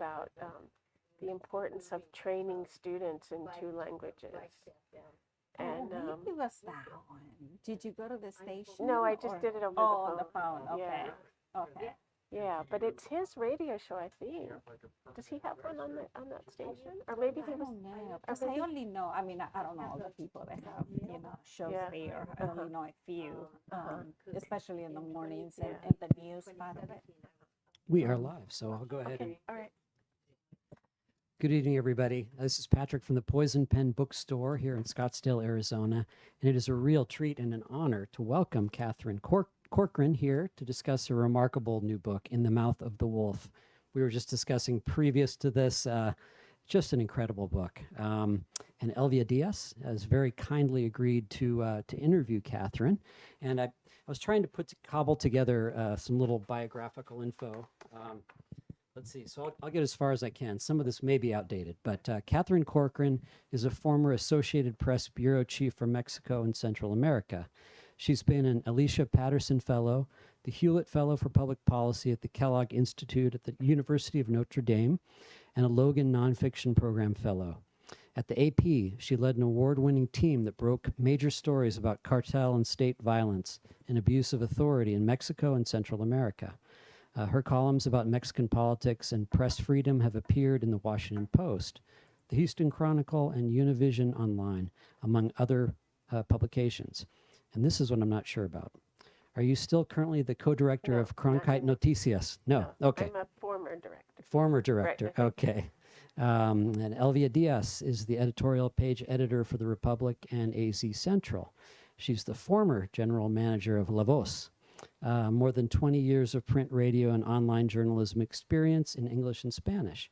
about the importance of training students in two languages. And maybe was that one. Did you go to the station? No, I just did it over on the the phone. Okay. Yeah. Okay. Yeah, but it's his radio show, I think. Does he have one on that station? Or maybe he I was. don't know. Because I only know, I mean, I don't know all the people that have, shows there. I only know a few, especially in the mornings and the news part of it. We are live, so I'll go ahead and. Okay, all right. Good evening, everybody. This is Patrick from the Poison Pen Bookstore here in Scottsdale, Arizona, and it is a real treat and an honor to welcome Katherine Corcoran here to discuss her remarkable new book, In the Mouth of the Wolf. We were just discussing previous to this, just an incredible book. And Elvia Diaz has very kindly agreed to interview Katherine, and I was trying to cobble together some little biographical info. Let's see. So I'll get as far as I can. Some of this may be outdated, but Katherine Corcoran is a former Associated Press bureau chief for Mexico and Central America. She's been an Alicia Patterson Fellow, the Hewlett Fellow for Public Policy at the Kellogg Institute at the University of Notre Dame, and a Logan Nonfiction Program Fellow. At the AP, she led an award-winning team that broke major stories about cartel and state violence and abuse of authority in Mexico and Central America. Her columns about Mexican politics and press freedom have appeared in the Washington Post, the Houston Chronicle, and Univision Online, among other publications. And this is what I'm not sure about. Are you still currently the co-director of Cronkite Noticias? No. Okay. I'm a former director. Former director. Right. Okay. And Elvia Diaz is the editorial page editor for The Republic and AZ Central. She's the former general manager of La Voz. More than 20 years of print, radio, and online journalism experience in English and Spanish.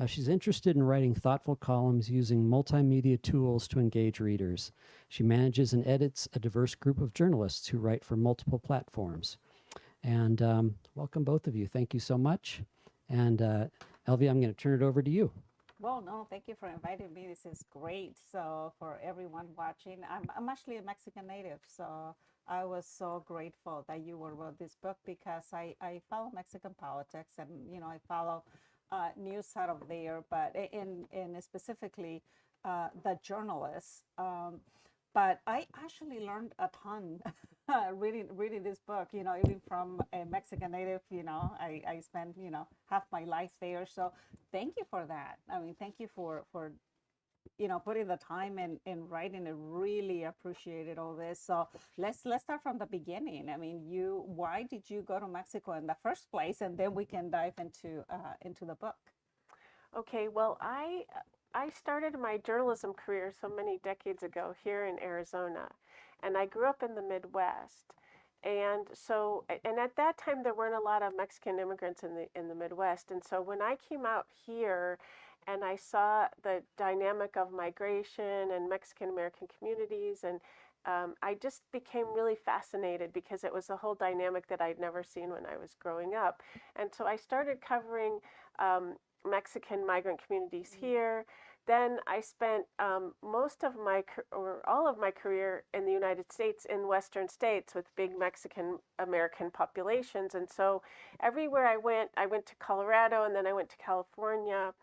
She's interested in writing thoughtful columns using multimedia tools to engage readers. She manages and edits a diverse group of journalists who write for multiple platforms. And welcome both of you. Thank you so much. And Elvia, I'm going to turn it over to you. Well, no, thank you for inviting me. This is great. So for everyone watching, I'm actually a Mexican native, so I was so grateful that you wrote this book because I follow Mexican politics and, I follow news out of there, but in specifically the journalists. But I actually learned a ton reading this book, even from a Mexican native, I spent, half my life there. So thank you for that. I mean, thank you for putting the time in writing. I really appreciated all this. So let's start from the beginning. I mean, why did you go to Mexico in the first place? And then we can dive into the book. Okay, well, I started my journalism career so many decades ago here in Arizona, and I grew up in the Midwest. And at that time there weren't a lot of Mexican immigrants in the Midwest. And so when I came out here and I saw the dynamic of migration and Mexican American communities, and I just became really fascinated because it was a whole dynamic that I'd never seen when I was growing up. And so I started covering Mexican migrant communities here. Then I spent most of all of my career in the United States in Western states with big Mexican American populations. And so everywhere I went to Colorado, and then I went to California.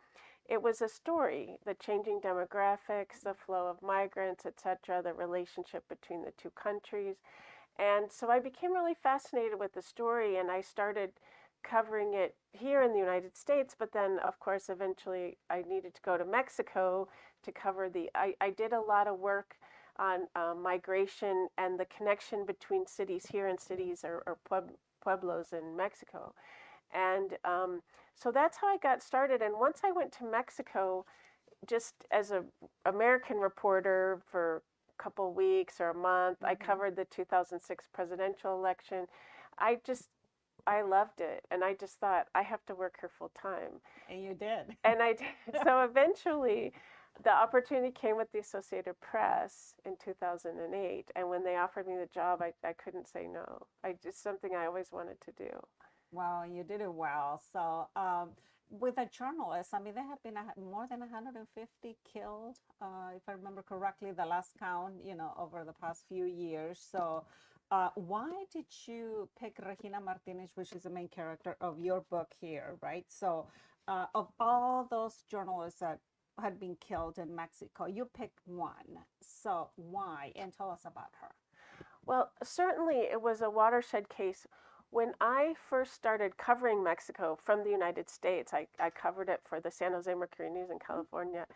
It was a story, the changing demographics, the flow of migrants, etc., the relationship between the two countries. And so I became really fascinated with the story, and I started covering it here in the United States. But then, of course, eventually I needed to go to Mexico to cover I did a lot of work on migration and the connection between cities here and cities or pueblos in Mexico. And so that's how I got started. And once I went to Mexico, just as an American reporter for a couple of weeks or a month, I covered the 2006 presidential election. I loved it. And I just thought, I have to work here full time. And you did. And I did. So eventually, the opportunity came with the Associated Press in 2008. And when they offered me the job, I couldn't say no. Just something I always wanted to do. Wow, you did it well. So with the journalists, I mean, there have been more than 150 killed, if I remember correctly, the last count, over the past few years. So why did you pick Regina Martinez, which is the main character of your book here, right? So of all those journalists that had been killed in Mexico, you picked one. So why? And tell us about her. Well, certainly it was a watershed case. When I first started covering Mexico from the United States, I covered it for the San Jose Mercury News in California.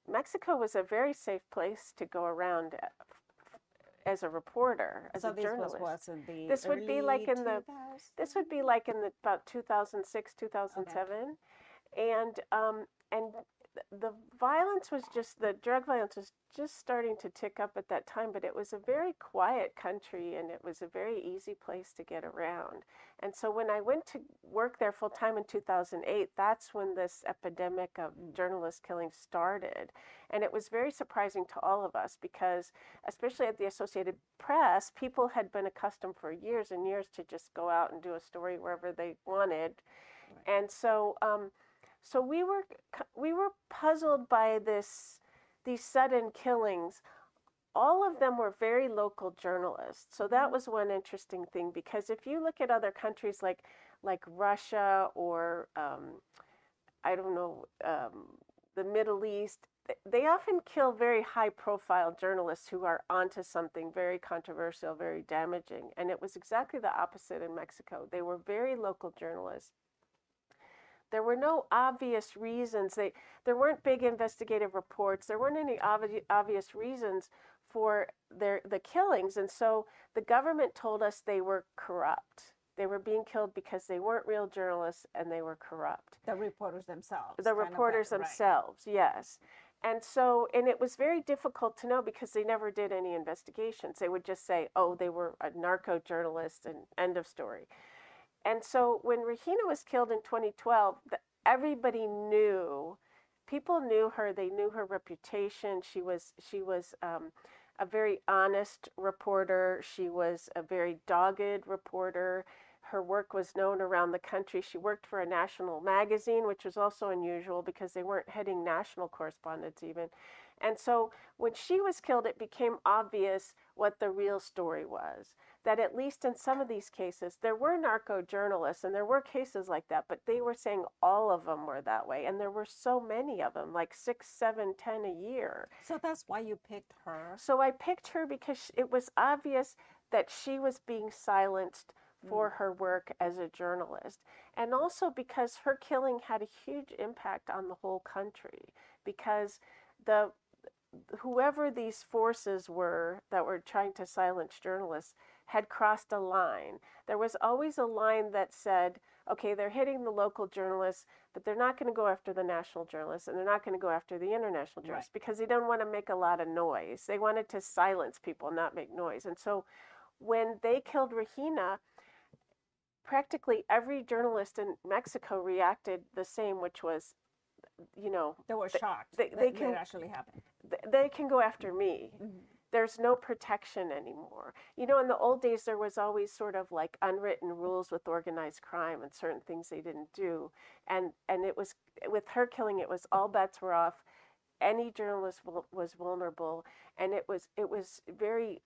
Mexico was a very safe place to go around as a reporter, as So a this was journalist. in the This would be like early in the 2000s? this would be like in the about 2006, Okay. 2007. And the violence was just the drug violence was just starting to tick up at that time, but it was a very quiet country and it was a very easy place to get around. And so when I went to work there full time in 2008, that's when this epidemic of journalist killing started. And it was very surprising to all of us because, especially at the Associated Press, people had been accustomed for years and years to just go out and do a story wherever they wanted. Right. And so we were puzzled by these sudden killings. All of them were very local journalists. So that was one interesting thing because if you look at other countries like Russia or I don't know the Middle East, they often kill very high profile journalists who are onto something very controversial, very damaging. And it was exactly the opposite in Mexico. They were very local journalists. There were no obvious reasons. There weren't big investigative reports. There weren't any obvious reasons for the killings. And so the government told us they were corrupt. They were being killed because they weren't real journalists and they were corrupt. The reporters themselves. The reporters themselves, yes. And so, and it was very difficult to know because they never did any investigations. They would just say, oh, they were a narco journalist and end of story. And so when Regina was killed in 2012, everybody knew, people knew her. They knew her reputation. She was a very honest reporter. She was a very dogged reporter. Her work was known around the country. She worked for a national magazine, which was also unusual because they weren't heading national correspondents even. And so when she was killed, it became obvious what the real story was. That at least in some of these cases, there were narco journalists and there were cases like that, but they were saying all of them were that way. And there were so many of them, like 6, 7, 10 a year. So that's why you picked her. So I picked her because it was obvious that she was being silenced for her work as a journalist. And also because her killing had a huge impact on the whole country because whoever these forces were that were trying to silence journalists had crossed a line. There was always a line that said, okay, they're hitting the local journalists, but they're not going to go after the national journalists and they're not going to go after the international journalists because they don't want to make a lot of noise. They wanted to silence people, not make noise. And so when they killed Regina, practically every journalist in Mexico reacted the same, which was, they were shocked they can it actually happened. They can go after me. There's no protection anymore. In the old days, there was always sort of like unwritten rules with organized crime and certain things they didn't do. And it was, with her killing, it was all bets were off. Any journalist was vulnerable. And it was very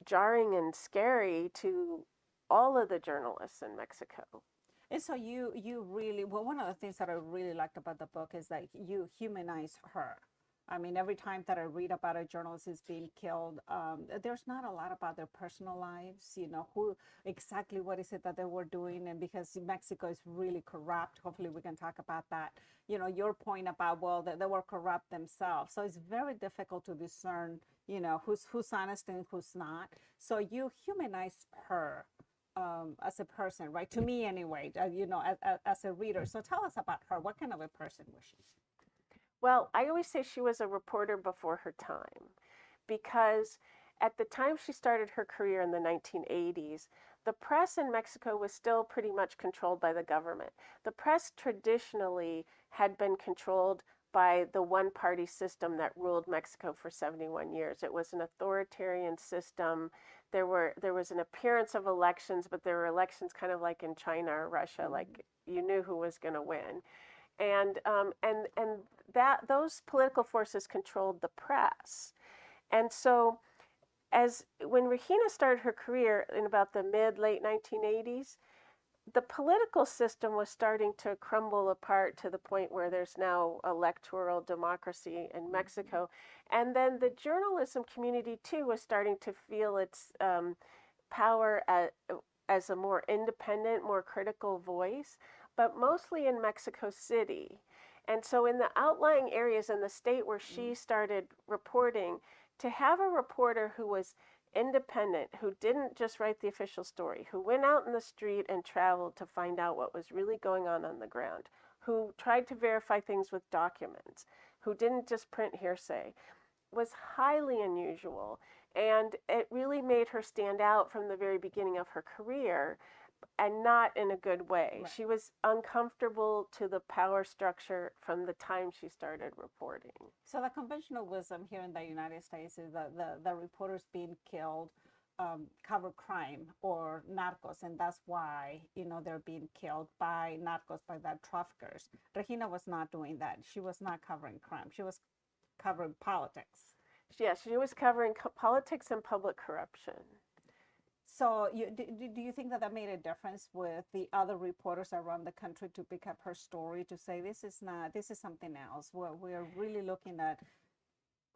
jarring and scary to all of the journalists in Mexico. And so you really, well, one of the things that I really liked about the book is that you humanize her. I mean, every time that I read about a journalist who's being killed, there's not a lot about their personal lives, who exactly what is it that they were doing. And because Mexico is really corrupt, hopefully we can talk about that. Your point about, well, that they were corrupt themselves. So it's very difficult to discern, who's honest and who's not. So you humanize her as a person, right? To me anyway, as a reader. So tell us about her. What kind of a person was she? Well, I always say she was a reporter before her time because at the time she started her career in the 1980s, the press in Mexico was still pretty much controlled by the government. The press traditionally had been controlled by the one-party system that ruled Mexico for 71 years. It was an authoritarian system. There was an appearance of elections, but there were elections kind of like in China or Russia, like you knew who was going to win. And those political forces controlled the press. And so when Regina started her career in about the late 1980s, the political system was starting to crumble apart to the point where there's now electoral democracy in Mexico. And then the journalism community, too, was starting to feel its power as a more independent, more critical voice, but mostly in Mexico City. And so, in the outlying areas in the state where she started reporting, to have a reporter who was independent, who didn't just write the official story, who went out in the street and traveled to find out what was really going on the ground, who tried to verify things with documents, who didn't just print hearsay, was highly unusual. And it really made her stand out from the very beginning of her career, and not in a good way. Right. She was uncomfortable to the power structure from the time she started reporting. So the conventional wisdom here in the United States is that the reporters being killed cover crime or narcos, and that's why they're being killed by narcos, by the traffickers. Regina was not doing that. She was not covering crime. She was covering politics. Yes, she was covering politics and public corruption. So do you think that made a difference with the other reporters around the country to pick up her story, to say this is something else? We're really looking at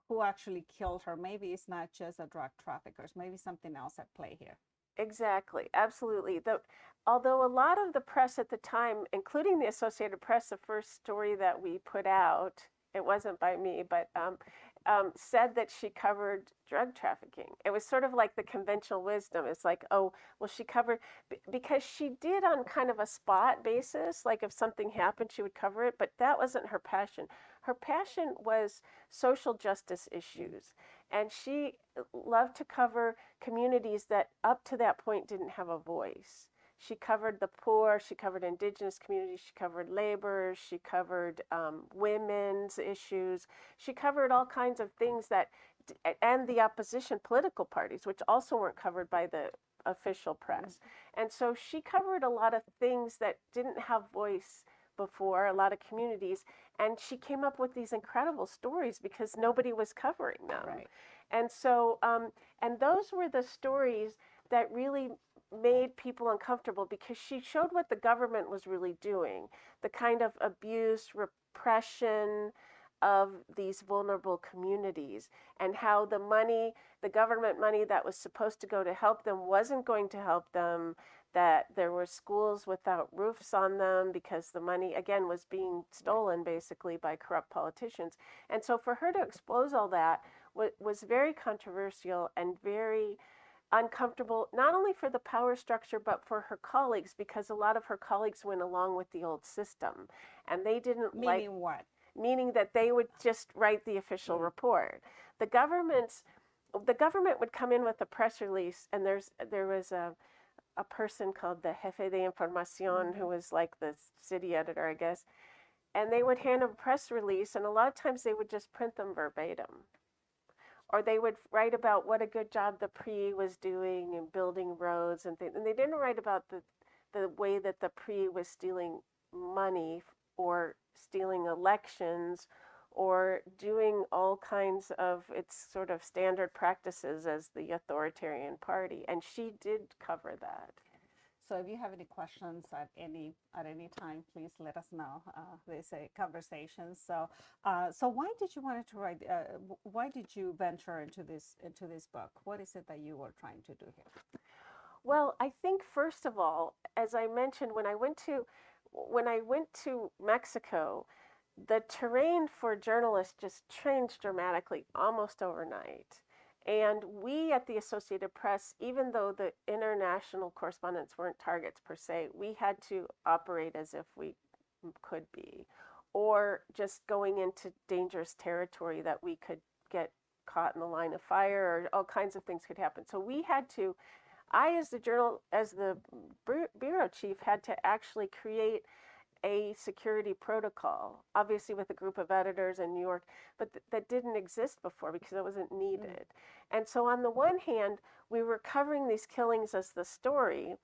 who actually killed her. Maybe it's not just the drug traffickers, maybe something else at play here. Exactly, absolutely. Although a lot of the press at the time, including the Associated Press, the first story that we put out, it wasn't by me, but said that she covered drug trafficking. It was sort of like the conventional wisdom. It's like, oh, well, she covered, because she did on kind of a spot basis, like if something happened, she would cover it, but that wasn't her passion. Her passion was social justice issues. And she loved to cover communities that up to that point didn't have a voice. She covered the poor, she covered indigenous communities, she covered labor, she covered women's issues, she covered all kinds of things and the opposition political parties, which also weren't covered by the official press. And so she covered a lot of things that didn't have voice before, a lot of communities, and she came up with these incredible stories because nobody was covering them. Right. And so, and those were the stories that really made people uncomfortable, because she showed what the government was really doing, the kind of abuse, repression of these vulnerable communities, and how the government money that was supposed to go to help them wasn't going to help them, that there were schools without roofs on them because the money, again, was being stolen basically by corrupt politicians. And so for her to expose all that was very controversial and very uncomfortable, not only for the power structure, but for her colleagues, because a lot of her colleagues went along with the old system. And they didn't like... Meaning what? Meaning that they would just write the official report. The government would come in with a press release, and there was a person called the Jefe de Información, who was like the city editor, I guess, and they would hand a press release, and a lot of times they would just print them verbatim. Or they would write about what a good job the PRI was doing in building roads and things. And they didn't write about the way that the PRI was stealing money or stealing elections or doing all kinds of its sort of standard practices as the authoritarian party. And she did cover that. So if you have any questions at any time, please let us know. There's a conversation. So why did you want to write? Why did you venture into this book? What is it that you were trying to do here? Well, I think first of all, as I mentioned, when I went to Mexico, the terrain for journalists just changed dramatically almost overnight. And we at the Associated Press, even though the international correspondents weren't targets per se, we had to operate as if we could be, or just going into dangerous territory that we could get caught in the line of fire, or all kinds of things could happen. So we had to, as the bureau chief, had to actually create a security protocol, obviously with a group of editors in New York, but that didn't exist before because it wasn't needed. And so on the one hand, we were covering these killings as the story,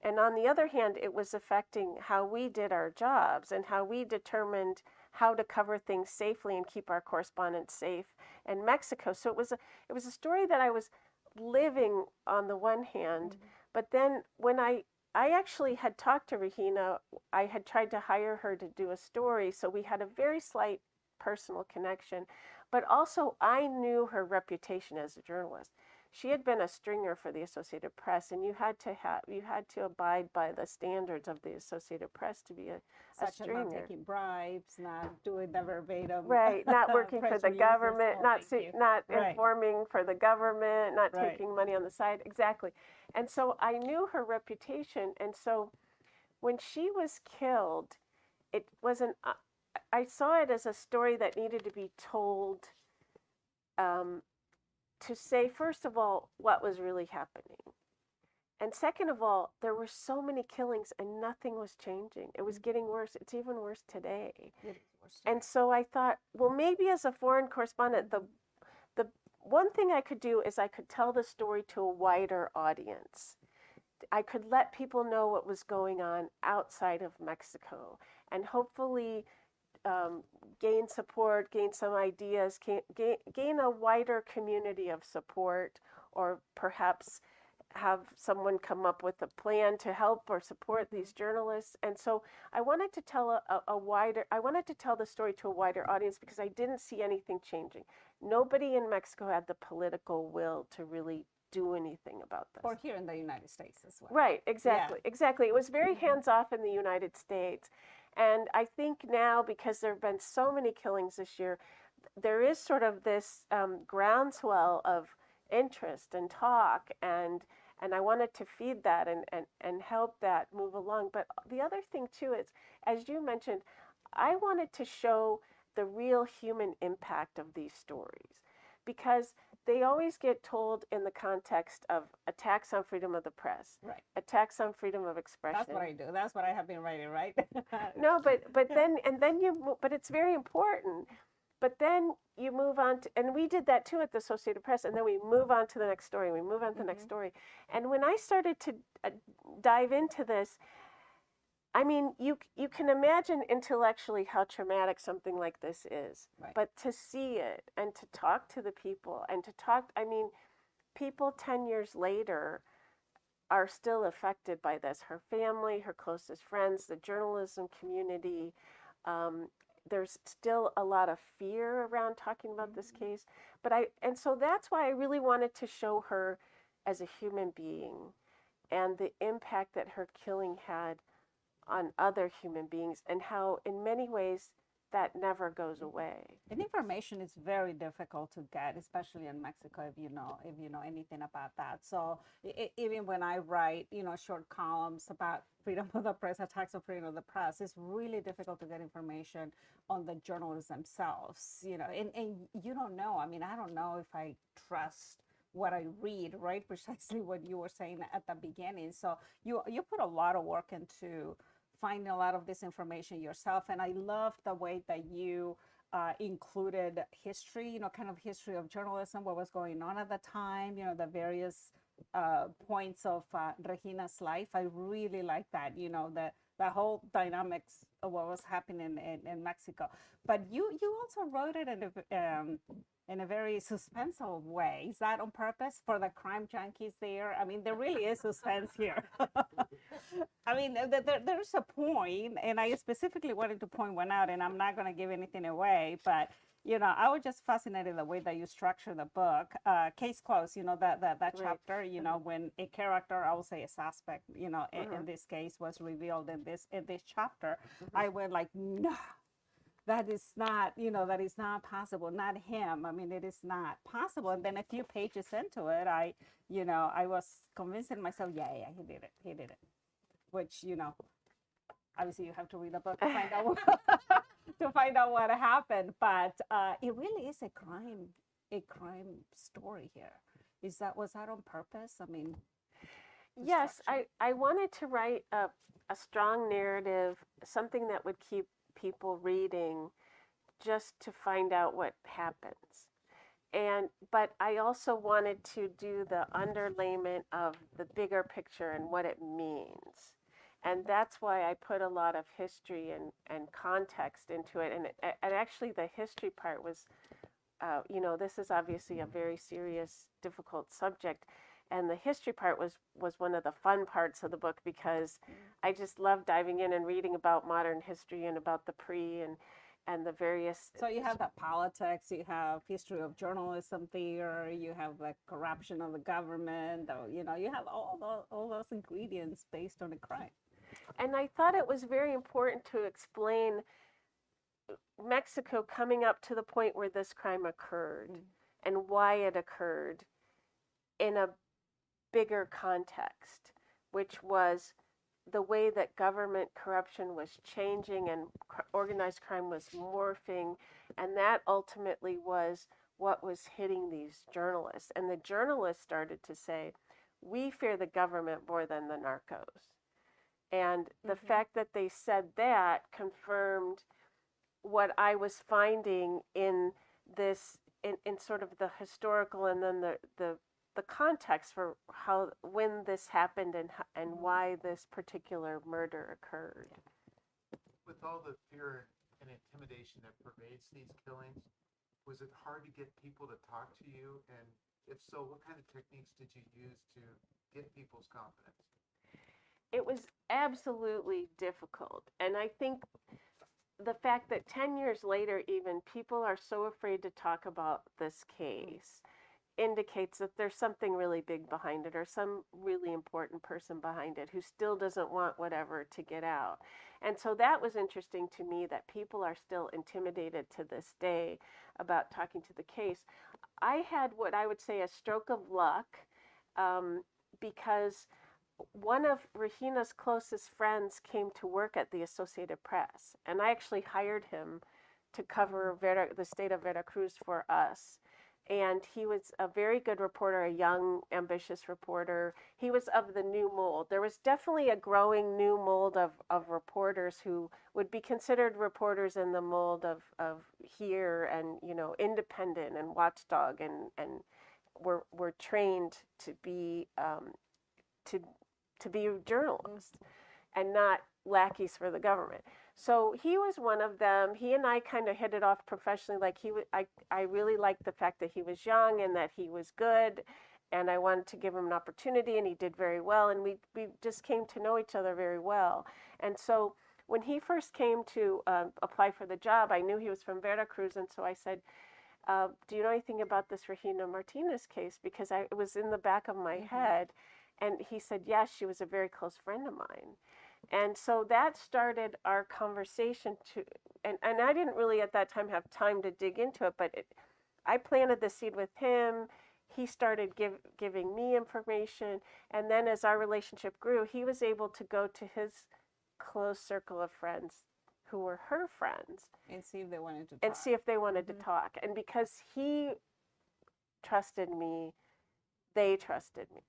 and on the other hand, it was affecting how we did our jobs and how we determined how to cover things safely and keep our correspondents safe in Mexico. So it was a story that I was living on the one hand, but then when I I actually had talked to Regina. I had tried to hire her to do a story, so we had a very slight personal connection. But also, I knew her reputation as a journalist. She had been a stringer for the Associated Press, and you had to abide by the standards of the Associated Press to be a Such as not stringer. taking bribes, not doing the verbatim Right, not working for press the releases. government, Oh, not thank you. not Right, informing for the government, not right. taking money on the side. Exactly. And so I knew her reputation, and so when she was killed, it wasn't. I saw it as a story that needed to be told, um, to say first of all what was really happening, and second of all, there were so many killings and nothing was changing. It was getting worse. It's even worse today. And so I thought, well, maybe as a foreign correspondent, the one thing I could do is I could tell the story to a wider audience. I could let people know what was going on outside of Mexico, and hopefully um, gain support, gain some ideas, gain a wider community of support, or perhaps have someone come up with a plan to help or support these journalists. And so I wanted to tell I wanted to tell the story to a wider audience because I didn't see anything changing. Nobody in Mexico had the political will to really do anything about this. Or here in the United States as well. Right, exactly, Yeah. exactly. It was very hands off in the United States. And I think now, because there have been so many killings this year, there is sort of this groundswell of interest and talk, and I wanted to feed that and help that move along. But the other thing too is, as you mentioned, I wanted to show the real human impact of these stories, because they always get told in the context of attacks on freedom of the press, Right. attacks on freedom of expression. That's what I do. That's what I have been writing, right? No, but then but it's very important. But then you move on to, and we did that too at the Associated Press, and then we move on to the next story. We move on to the next story, and when I started to dive into this, I mean, you can imagine intellectually how traumatic something like this is, Right. but to see it and to talk to the people and to talk, I mean, people 10 years later are still affected by this. Her family, her closest friends, the journalism community. Um, there's still a lot of fear around talking about this case, and so that's why I really wanted to show her as a human being and the impact that her killing had on other human beings, and how in many ways that never goes away. And information is very difficult to get, especially in Mexico, if you know anything about that. So even when I write, short columns about freedom of the press, attacks on freedom of the press, it's really difficult to get information on the journalists themselves, and you don't know. I mean, I don't know if I trust what I read, right? Precisely what you were saying at the beginning. So you put a lot of work into finding a lot of this information yourself. And I love the way that you included history, kind of history of journalism, what was going on at the time, the various points of Regina's life. I really like that, the whole dynamics of what was happening in Mexico. But you also wrote it in a very suspenseful way. Is that on purpose for the crime junkies there? I mean, there really is suspense here. I mean, there's a point, and I specifically wanted to point one out, and I'm not going to give anything away, but I was just fascinated the way that you structure the book. Case closed, that Right. chapter, when a character, I will say a suspect, in this case was revealed in this chapter, I went like, no, that is not, that is not possible, not him. I mean, it is not possible. And then a few pages into it, I was convincing myself, yeah, he did it. Which, obviously you have to read the book to find out what happened. But it really is a crime story here. Was that on purpose? I mean, yes, I wanted to write a strong narrative, something that would keep people reading just to find out what happens. But I also wanted to do the underlayment of the bigger picture and what it means. And that's why I put a lot of history and context into it. And actually the history part was, this is obviously a very serious, difficult subject. And the history part was one of the fun parts of the book because I just love diving in and reading about modern history and about the pre and the various. So you have the politics, you have history of journalism there, you have the corruption of the government, you have all those ingredients based on a crime. And I thought it was very important to explain Mexico coming up to the point where this crime occurred and why it occurred in a bigger context, which was the way that government corruption was changing and organized crime was morphing. And that ultimately was what was hitting these journalists. And the journalists started to say, we fear the government more than the narcos. And the fact that they said that confirmed what I was finding in this, in sort of the historical and then the context for how, when this happened and why this particular murder occurred. With all the fear and intimidation that pervades these killings, was it hard to get people to talk to you? And if so, what kind of techniques did you use to get people's confidence? It was absolutely difficult. And I think the fact that 10 years later, even people are so afraid to talk about this case indicates that there's something really big behind it, or some really important person behind it who still doesn't want whatever to get out. And so that was interesting to me, that people are still intimidated to this day about talking to the case. I had what I would say a stroke of luck, because one of Regina's closest friends came to work at the Associated Press, and I actually hired him to cover the state of Veracruz for us. And he was a very good reporter, a young, ambitious reporter. He was of the new mold. There was definitely a growing new mold of reporters who would be considered reporters in the mold of here and, independent and watchdog, and were trained to be to be journalists and not lackeys for the government. So he was one of them. He and I kind of hit it off professionally. Like I really liked the fact that he was young and that he was good, and I wanted to give him an opportunity, and he did very well. And we just came to know each other very well. And so when he first came to apply for the job, I knew he was from Veracruz, and so I said, do you know anything about this Regina Martinez case? Because it was in the back of my head. And he said, yes, she was a very close friend of mine. And so that started our conversation and I didn't really at that time have time to dig into it, but I planted the seed with him. He started giving me information. And then as our relationship grew, he was able to go to his close circle of friends who were her friends. And see if they wanted to talk. And see if they wanted to talk. And because he trusted me, they trusted me.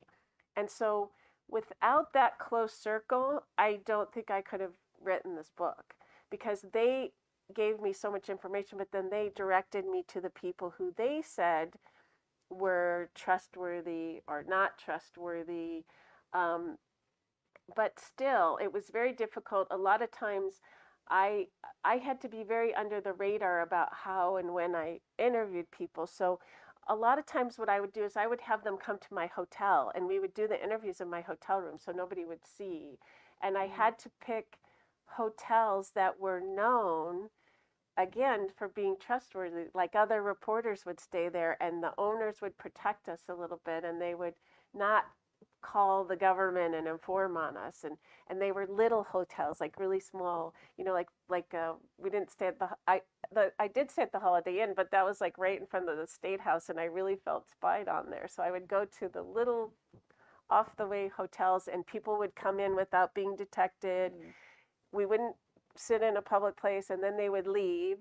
And so without that close circle, I don't think I could have written this book, because they gave me so much information, but then they directed me to the people who they said were trustworthy or not trustworthy. But still, it was very difficult. A lot of times I had to be very under the radar about how and when I interviewed people. So a lot of times what I would do is I would have them come to my hotel, and we would do the interviews in my hotel room so nobody would see. And I had to pick hotels that were known, again, for being trustworthy. Like other reporters would stay there, and the owners would protect us a little bit, and they would not call the government and inform on us. And they were little hotels, like really small, we didn't stay at I did stay at the Holiday Inn, but that was like right in front of the State House, and I really felt spied on there. So I would go to the little off the way hotels, and people would come in without being detected. We wouldn't sit in a public place, and then they would leave.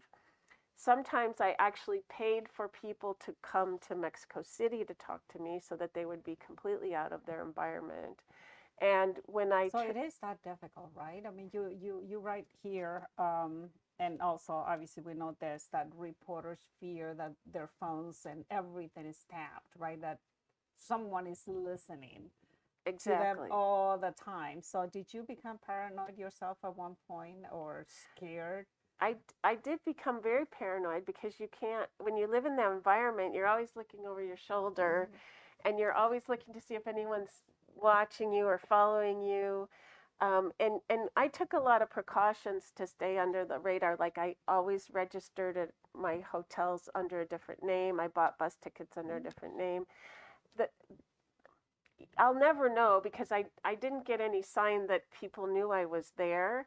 Sometimes I actually paid for people to come to Mexico City to talk to me so that they would be completely out of their environment. And when So it is that difficult, right? I mean, you write here, and also obviously we know this, that reporters fear that their phones and everything is tapped, right? That someone is listening to them all the time. So did you become paranoid yourself at one point, or scared? I did become very paranoid, because you can't, when you live in that environment, you're always looking over your shoulder. and you're always looking to see if anyone's watching you or following you. And I took a lot of precautions to stay under the radar. Like I always registered at my hotels under a different name. I bought bus tickets under a different name. The, I'll never know because I didn't get any sign that people knew I was there,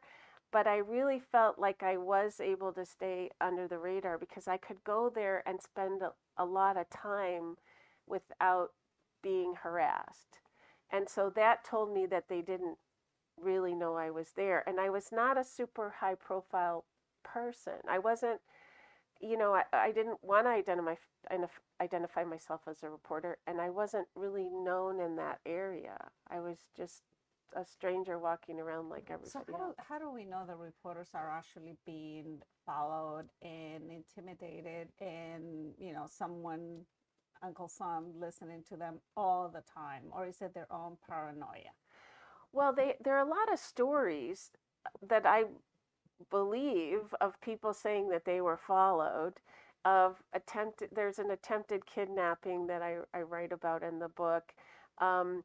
but I really felt like I was able to stay under the radar because I could go there and spend a lot of time without being harassed. And so that told me that they didn't really know I was there. And I was not a super high profile person. I wasn't, I didn't want to identify myself as a reporter, and I wasn't really known in that area. I was just a stranger walking around like So everybody else. how do we know the reporters are actually being followed and intimidated and, someone, Uncle Sam, listening to them all the time? Or is it their own paranoia? Well, there are a lot of stories that I believe of people saying that they were followed, there's an attempted kidnapping that I write about in the book. um,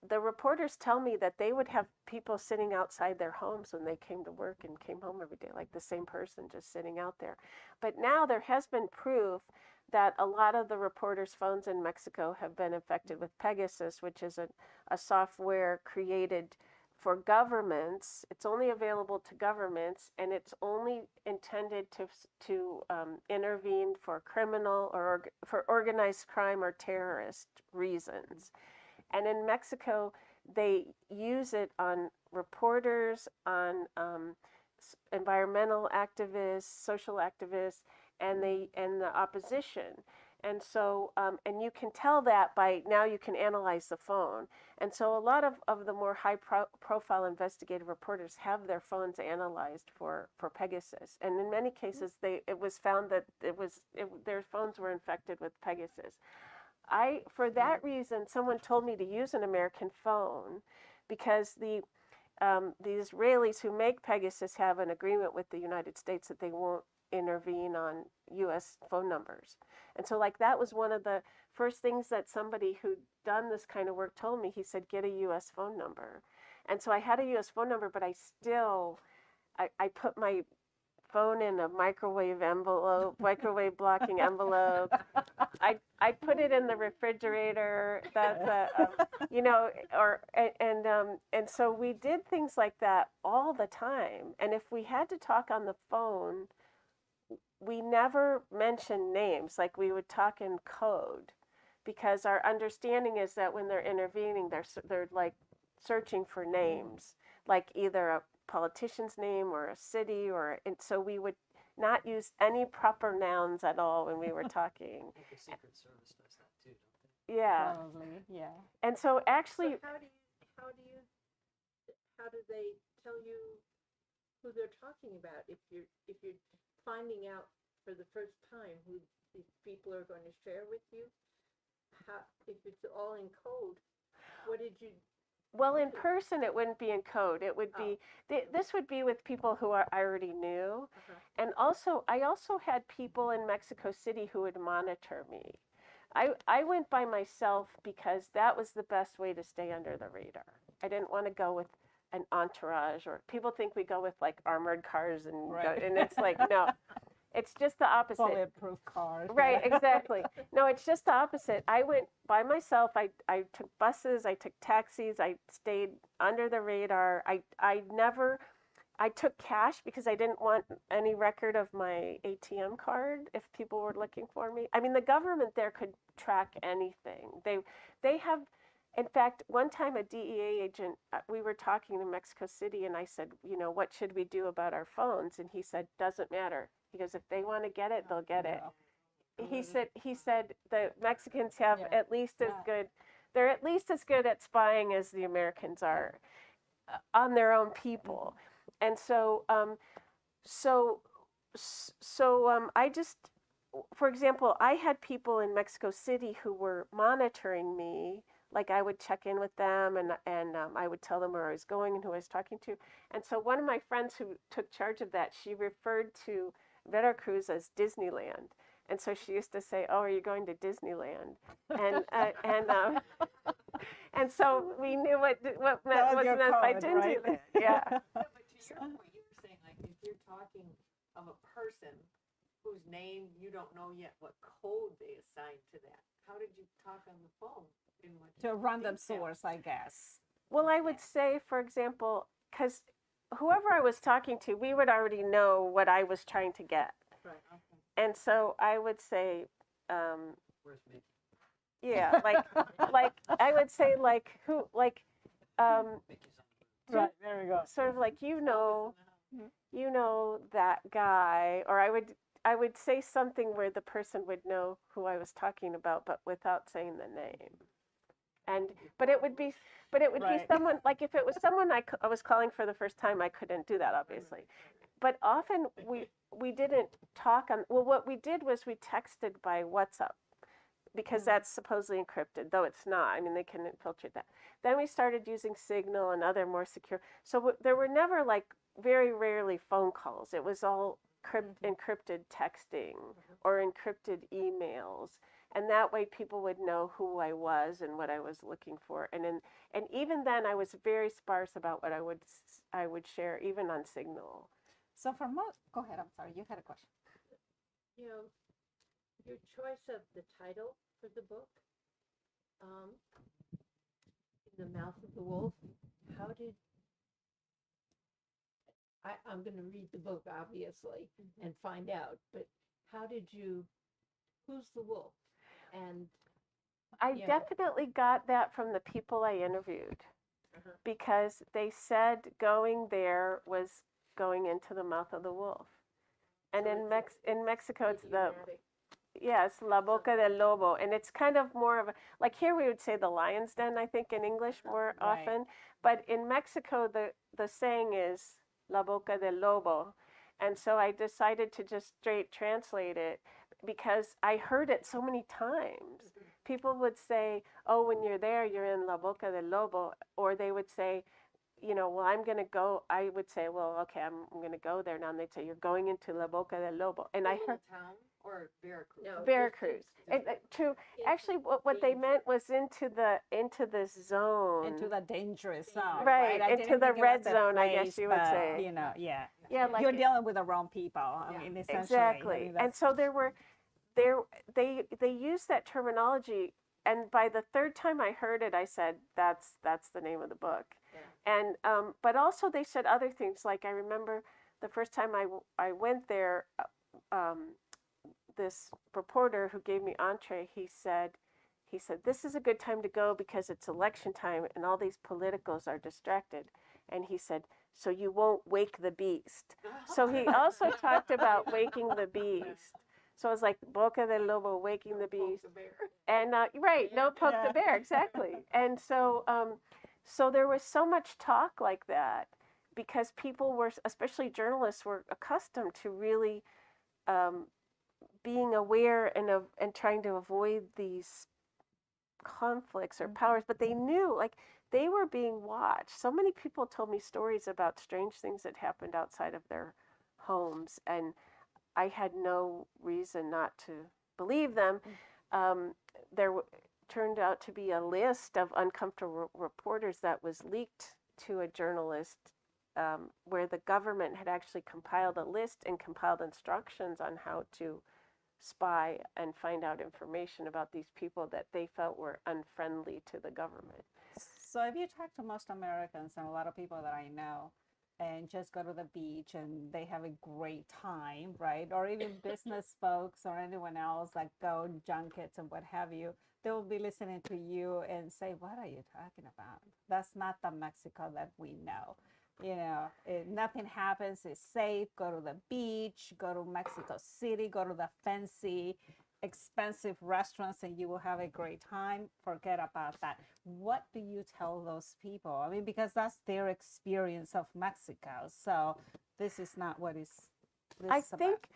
the reporters tell me that they would have people sitting outside their homes when they came to work and came home every day, like the same person just sitting out there. But now there has been proof that a lot of the reporters' phones in Mexico have been infected with Pegasus, which is a software created for governments. It's only available to governments, and it's only intended to intervene for criminal or for organized crime or terrorist reasons. And in Mexico, they use it on reporters, on environmental activists, social activists, and the opposition. And so, and you can tell that by now you can analyze the phone. And so a lot of the more profile investigative reporters have their phones analyzed for Pegasus. And in many cases, it was found that their phones were infected with Pegasus. For that reason, someone told me to use an American phone because the Israelis who make Pegasus have an agreement with the United States that they won't intervene on U.S. phone numbers. And so, like, that was one of the first things that somebody who'd done this kind of work told me. He said, get a U.S. phone number. And so I had a U.S. phone number, but I put my phone in a microwave blocking envelope. I put it in the refrigerator. That's and so we did things like that all the time. And if we had to talk on the phone, we never mentioned names. Like, we would talk in code, because our understanding is that when they're intervening, they're like searching for names, like either a politician's name or a city, and so we would not use any proper nouns at all when we were talking. The Secret Service does that too, don't they? Yeah. Probably, yeah. And so actually, So how do they tell you who they're talking about if you're finding out for the first time who these people are going to share with you? How, if it's all in code, what did you? well, in person, it wouldn't be in code. It would be, this would be with people who I already knew. And also, I also had people in Mexico City who would monitor me. I went by myself because that was the best way to stay under the radar. I didn't want to go with an entourage, or people think we go with like armored cars and Right. and it's like, no, it's just the opposite. Bulletproof cars. Right, exactly. No, it's just the opposite. I went by myself. I took buses, I took taxis, I stayed under the radar. I took cash because I didn't want any record of my ATM card if people were looking for me. I mean, the government there could track anything. They have, in fact, one time a DEA agent, we were talking in Mexico City, and I said, what should we do about our phones? And he said, doesn't matter. He goes, if they want to get it, they'll get it. He said the Mexicans have at least as good, they're at least as good at spying as the Americans are on their own people. And so, I just, for example, I had people in Mexico City who were monitoring me. Like, I would check in with them, and I would tell them where I was going and who I was talking to. And so one of my friends who took charge of that, she referred to Veracruz as Disneyland. And so she used to say, "Oh, are you going to Disneyland?" And and so we knew what That was was your meant by code, right? Disneyland. Yeah. Yeah, but to your point, you were saying, like, if you're talking of a person whose name you don't know yet what code they assigned to that, how did you talk on the phone? In what To a random detail? source, I guess. Well, I would say, for example, because whoever I was talking to, we would already know what I was trying to get. Right, okay. And so I would say, Where's Mickey? yeah, like I would say, like who, like, Mickey's on the Right, there we go. sort of like Elvis in the house. you know that guy, or I would say something where the person would know who I was talking about, but without saying the name. And but it would be Right. someone, like if it was someone I was calling for the first time, I couldn't do that, obviously. But often we didn't talk on. Well, what we did was we texted by WhatsApp, because that's supposedly encrypted, though it's not. I mean, they can infiltrate that. Then we started using Signal and other more secure. So there were never, like, very rarely phone calls. It was all encrypted texting or encrypted emails. And that way people would know who I was and what I was looking for. And even then I was very sparse about what I would share, even on Signal. So for most, go ahead. I'm sorry. You had a question. You know, your choice of the title for the book, In the Mouth of the Wolf, how did, I'm going to read the book, obviously, and find out, but how did you, who's the wolf? And I Yeah. definitely got that from the people I interviewed, Uh-huh. because they said going there was going into the mouth of the wolf. And So in in Mexico, it's the, idiomatic. yes, La Boca del Lobo. And it's kind of more of a, like here we would say the lion's den, I think, in English more Right. often. But in Mexico, the saying is La Boca del Lobo. And so I decided to just straight translate it, because I heard it so many times. People would say, "Oh, when you're there, you're in La Boca del Lobo," or they would say, you know, "Well, I'm going to go." I would say, "Well, okay, I'm going to go there now." And they'd say, "You're going into La Boca del Lobo." And I heard town or Veracruz? No, Veracruz. And, actually, what they danger. meant was into the zone. Into the dangerous zone. Right, I into didn't the think it red was a zone, I guess place, you would but, say. You know, yeah. Yeah, like You're dealing with the wrong people. I Yeah. mean, essentially. exactly. I mean, And so they used that terminology, and by the third time I heard it, I said, that's the name of the book. Yeah. And but also they said other things. Like I remember the first time I went there, this reporter who gave me entree, he said, "This is a good time to go because it's election time and all these politicos are distracted." And he said, "So you won't wake the beast." So he also talked about waking the beast. So it was like Boca del Lobo, waking the beast. And right, no poke the bear, exactly. And so so there was so much talk like that, because people were, especially journalists, were accustomed to really being aware and trying to avoid these conflicts or powers, but they knew, like, they were being watched. So many people told me stories about strange things that happened outside of their homes, and I had no reason not to believe them. There turned out to be a list of uncomfortable reporters that was leaked to a journalist, where the government had actually compiled a list and compiled instructions on how to spy and find out information about these people that they felt were unfriendly to the government. So if you talk to most Americans and a lot of people that I know, and just go to the beach and they have a great time, right? Or even business folks or anyone else, like go junkets and what have you, they will be listening to you and say, "What are you talking about? That's not the Mexico that we know." You know, nothing happens, it's safe. Go to the beach, go to Mexico City, go to the fancy, expensive restaurants, and you will have a great time. Forget about that. What do you tell those people? I mean, because that's their experience of Mexico. So this is not what is this I is about. think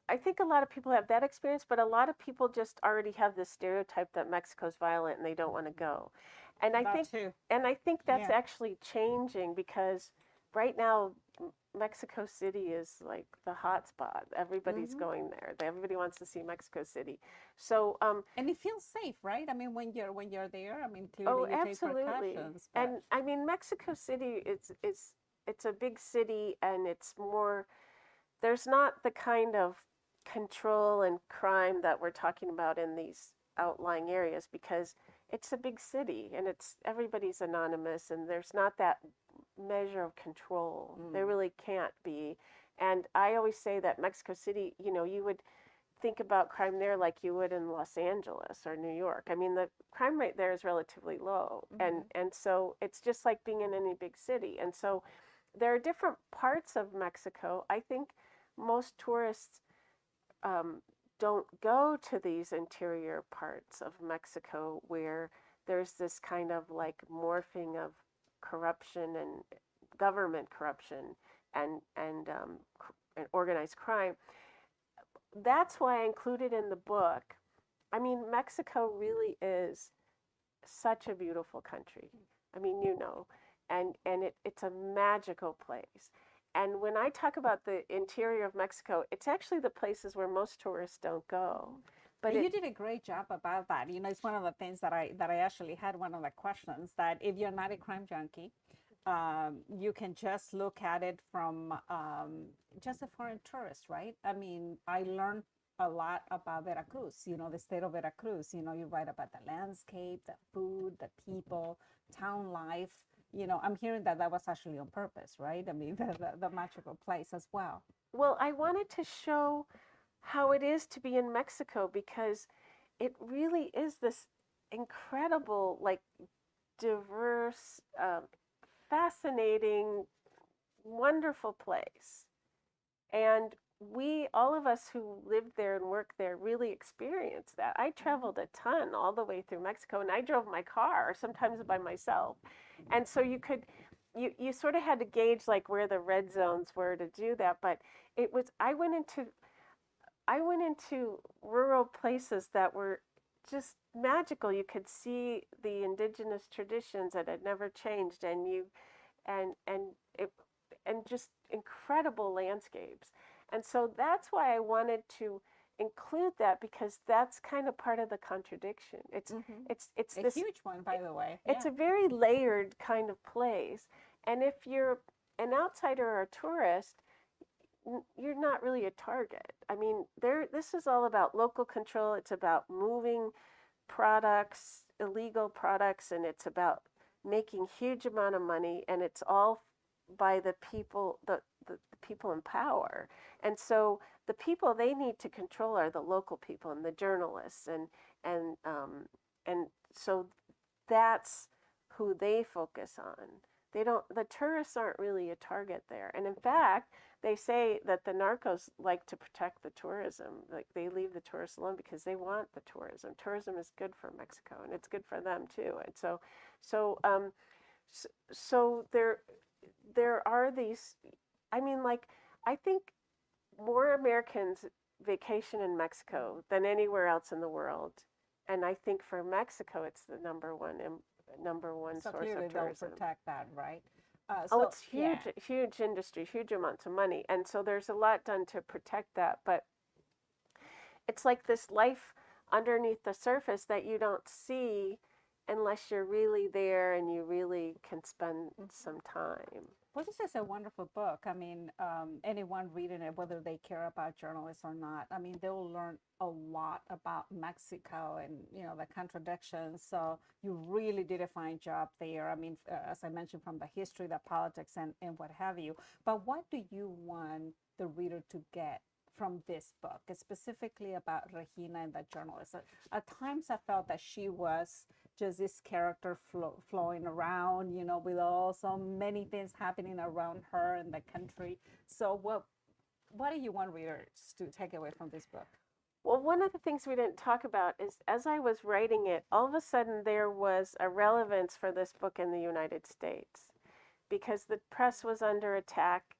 I think a lot of people have that experience, but a lot of people just already have this stereotype that Mexico's violent and they don't want to go. And I That think too. and I think that's Yeah. actually changing, because right now Mexico City is like the hot spot. Everybody's Hmm. going there. Everybody wants to see Mexico City. So, And it feels safe, right? I mean, when you're there, I mean, oh, clearly you take absolutely. precautions, but And I mean, Mexico City is it's a big city, and it's more. There's not the kind of control and crime that we're talking about in these outlying areas because it's a big city and it's everybody's anonymous and there's not that measure of control. There mm, really can't be. And I always say that Mexico City, you would think about crime there like you would in Los Angeles or New York. I mean, the crime rate there is relatively low, and hmm, and so it's just like being in any big city. And so there are different parts of Mexico. I think most tourists um, don't go to these interior parts of Mexico where there's this kind of like morphing of corruption and government corruption and organized crime. That's why I included in the book. I mean, Mexico really is such a beautiful country. I mean, and it's a magical place. And when I talk about the interior of Mexico, it's actually the places where most tourists don't go. But and it, you did a great job about that. You know, it's one of the things that I actually had one of the questions that if you're not a crime junkie, you can just look at it from just a foreign tourist, right? I mean, I learned a lot about Veracruz, you know, the state of Veracruz. You know, you write about the landscape, the food, the people, town life. You know, I'm hearing that that was actually on purpose, right? I mean, the magical place as well. well, I wanted to show how it is to be in Mexico because it really is this incredible, like, diverse, fascinating, wonderful place. And all of us who lived there and worked there really experienced that. I Mhm. traveled a ton all the way through Mexico and I drove my car, sometimes by myself. And so you sort of had to gauge like where the red zones were to do that. But it was, I went into rural places that were just magical. You could see the indigenous traditions that had never changed, and it and just incredible landscapes. And so that's why I wanted to include that because that's kind of part of the contradiction. It's Hmm. it's it's A this huge one, by the way. it's Yeah. a very layered kind of place. And if you're an outsider or a tourist, you're not really a target. I mean, this is all about local control. It's about moving products, illegal products, and it's about making huge amount of money, and it's all by the people, the people in power. And so the people they need to control are the local people and the journalists, and and so that's who they focus on. They don't, the tourists aren't really a target there. And in fact, they say that the narcos like to protect the tourism. Like they leave the tourists alone because they want the tourism. Tourism is good for Mexico and it's good for them too. And so, um, so there are these, I mean, like, I think more Americans vacation in Mexico than anywhere else in the world. And I think for Mexico, it's the number one So source clearly of they'll tourism. protect that, right? Oh, So it's yeah. huge, huge industry, huge amounts of money. And so there's a lot done to protect that. But it's like this life underneath the surface that you don't see unless you're really there and you really can spend Mhm. some time. Well, this is a wonderful book. I mean, anyone reading it, whether they care about journalists or not, I mean, they will learn a lot about Mexico and, you know, the contradictions. So you really did a fine job there. I mean, as I mentioned, from the history, the politics, and what have you. But what do you want the reader to get from this book, specifically about Regina and the journalist? At times I felt that she was just this character flowing around, you know, with all so many things happening around her and the country. So what do you want readers to take away from this book? Well, one of the things we didn't talk about is as I was writing it, all of a sudden there was a relevance for this book in the United States because the press was under attack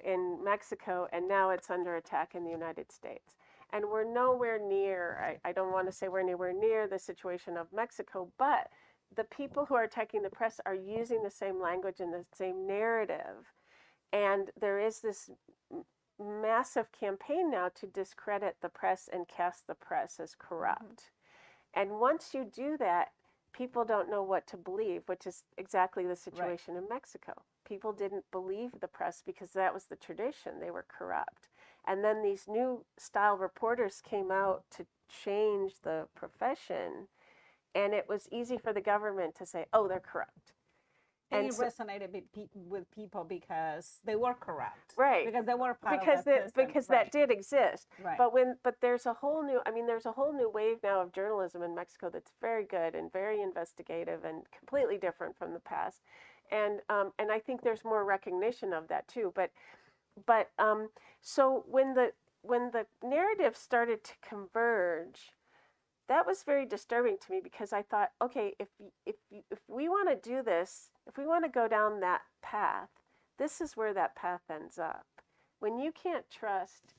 in Mexico and now it's under attack in the United States. And we're nowhere near, I don't want to say we're anywhere near the situation of Mexico, but the people who are attacking the press are using the same language and the same narrative And there is this massive campaign now to discredit the press and cast the press as corrupt. And once you do that, people don't know what to believe, which is exactly the situation in Mexico. People didn't believe the press because that was the tradition. They were corrupt. And then these new style reporters came out to change the profession, and it was easy for the government to say, oh, they're corrupt. And And it so, resonated with people because they were corrupt. right. Because they were part because of that system. because that did exist. Right. But there's a whole new, I mean, there's a whole new wave now of journalism in Mexico that's very good and very investigative and completely different from the past. And I think there's more recognition of that too. But so when the narrative started to converge, that was very disturbing to me, because I thought, okay, if we want to do this, if we want to go down that path, this is where that path ends up. When you can't trust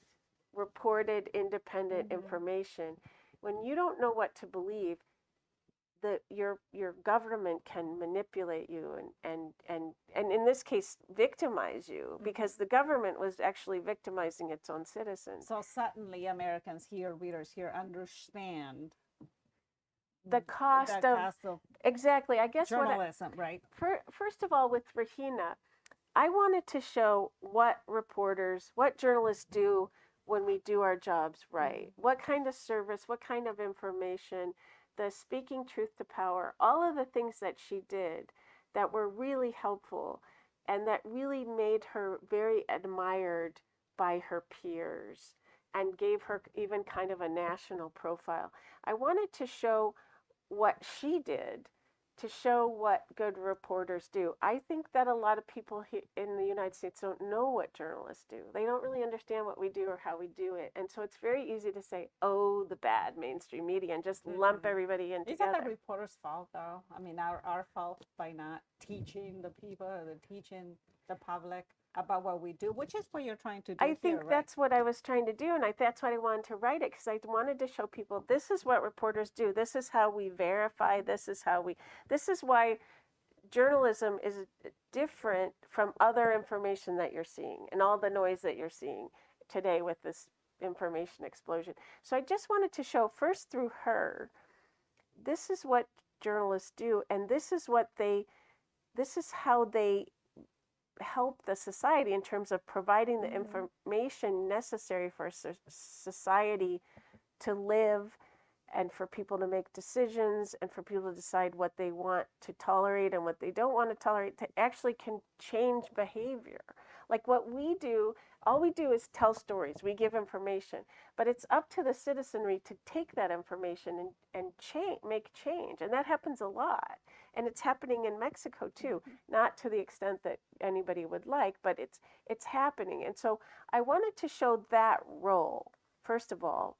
reported independent information, when you don't know what to believe, your government can manipulate you and in this case victimize you, because the government was actually victimizing its own citizens. So suddenly Americans here, readers here, understand the cost of exactly, I guess, journalism, right? First of all, with Regina, I wanted to show what journalists do when we do our jobs right. What kind of service, what kind of information, the speaking truth to power, all of the things that she did that were really helpful and that really made her very admired by her peers and gave her even kind of a national profile. I wanted to show what she did, to show what good reporters do. I think that a lot of people in the United States don't know what journalists do. They don't really understand what we do or how we do it. And so it's very easy to say, oh, the bad mainstream media, and just lump everybody in together. Is that the reporter's fault, though? I mean, our fault by not teaching the people, or teaching the public about what we do, which is what you're trying to do. I think that's what I was trying to do, and that's why I wanted to write it, because I wanted to show people this is what reporters do. This is how we verify. This is why journalism is different from other information that you're seeing and all the noise that you're seeing today with this information explosion. So I just wanted to show first through her, this is what journalists do, and this is how they help the society in terms of providing the information necessary for society to live, and for people to make decisions, and for people to decide what they want to tolerate and what they don't want to tolerate, to actually can change behavior. Like what we do, all we do is tell stories, we give information, but it's up to the citizenry to take that information and make change. And that happens a lot. And it's happening in Mexico too, not to the extent that anybody would like, but it's happening. And so I wanted to show that role, first of all.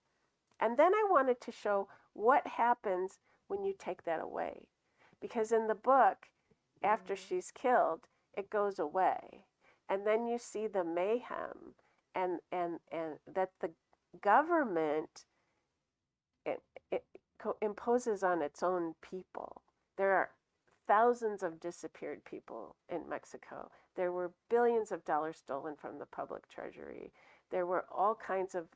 And then I wanted to show what happens when you take that away. Because in the book, after she's killed, it goes away. And then you see the mayhem and that the government it imposes on its own people. There are thousands of disappeared people in Mexico. There were billions of dollars stolen from the public treasury. There were all kinds of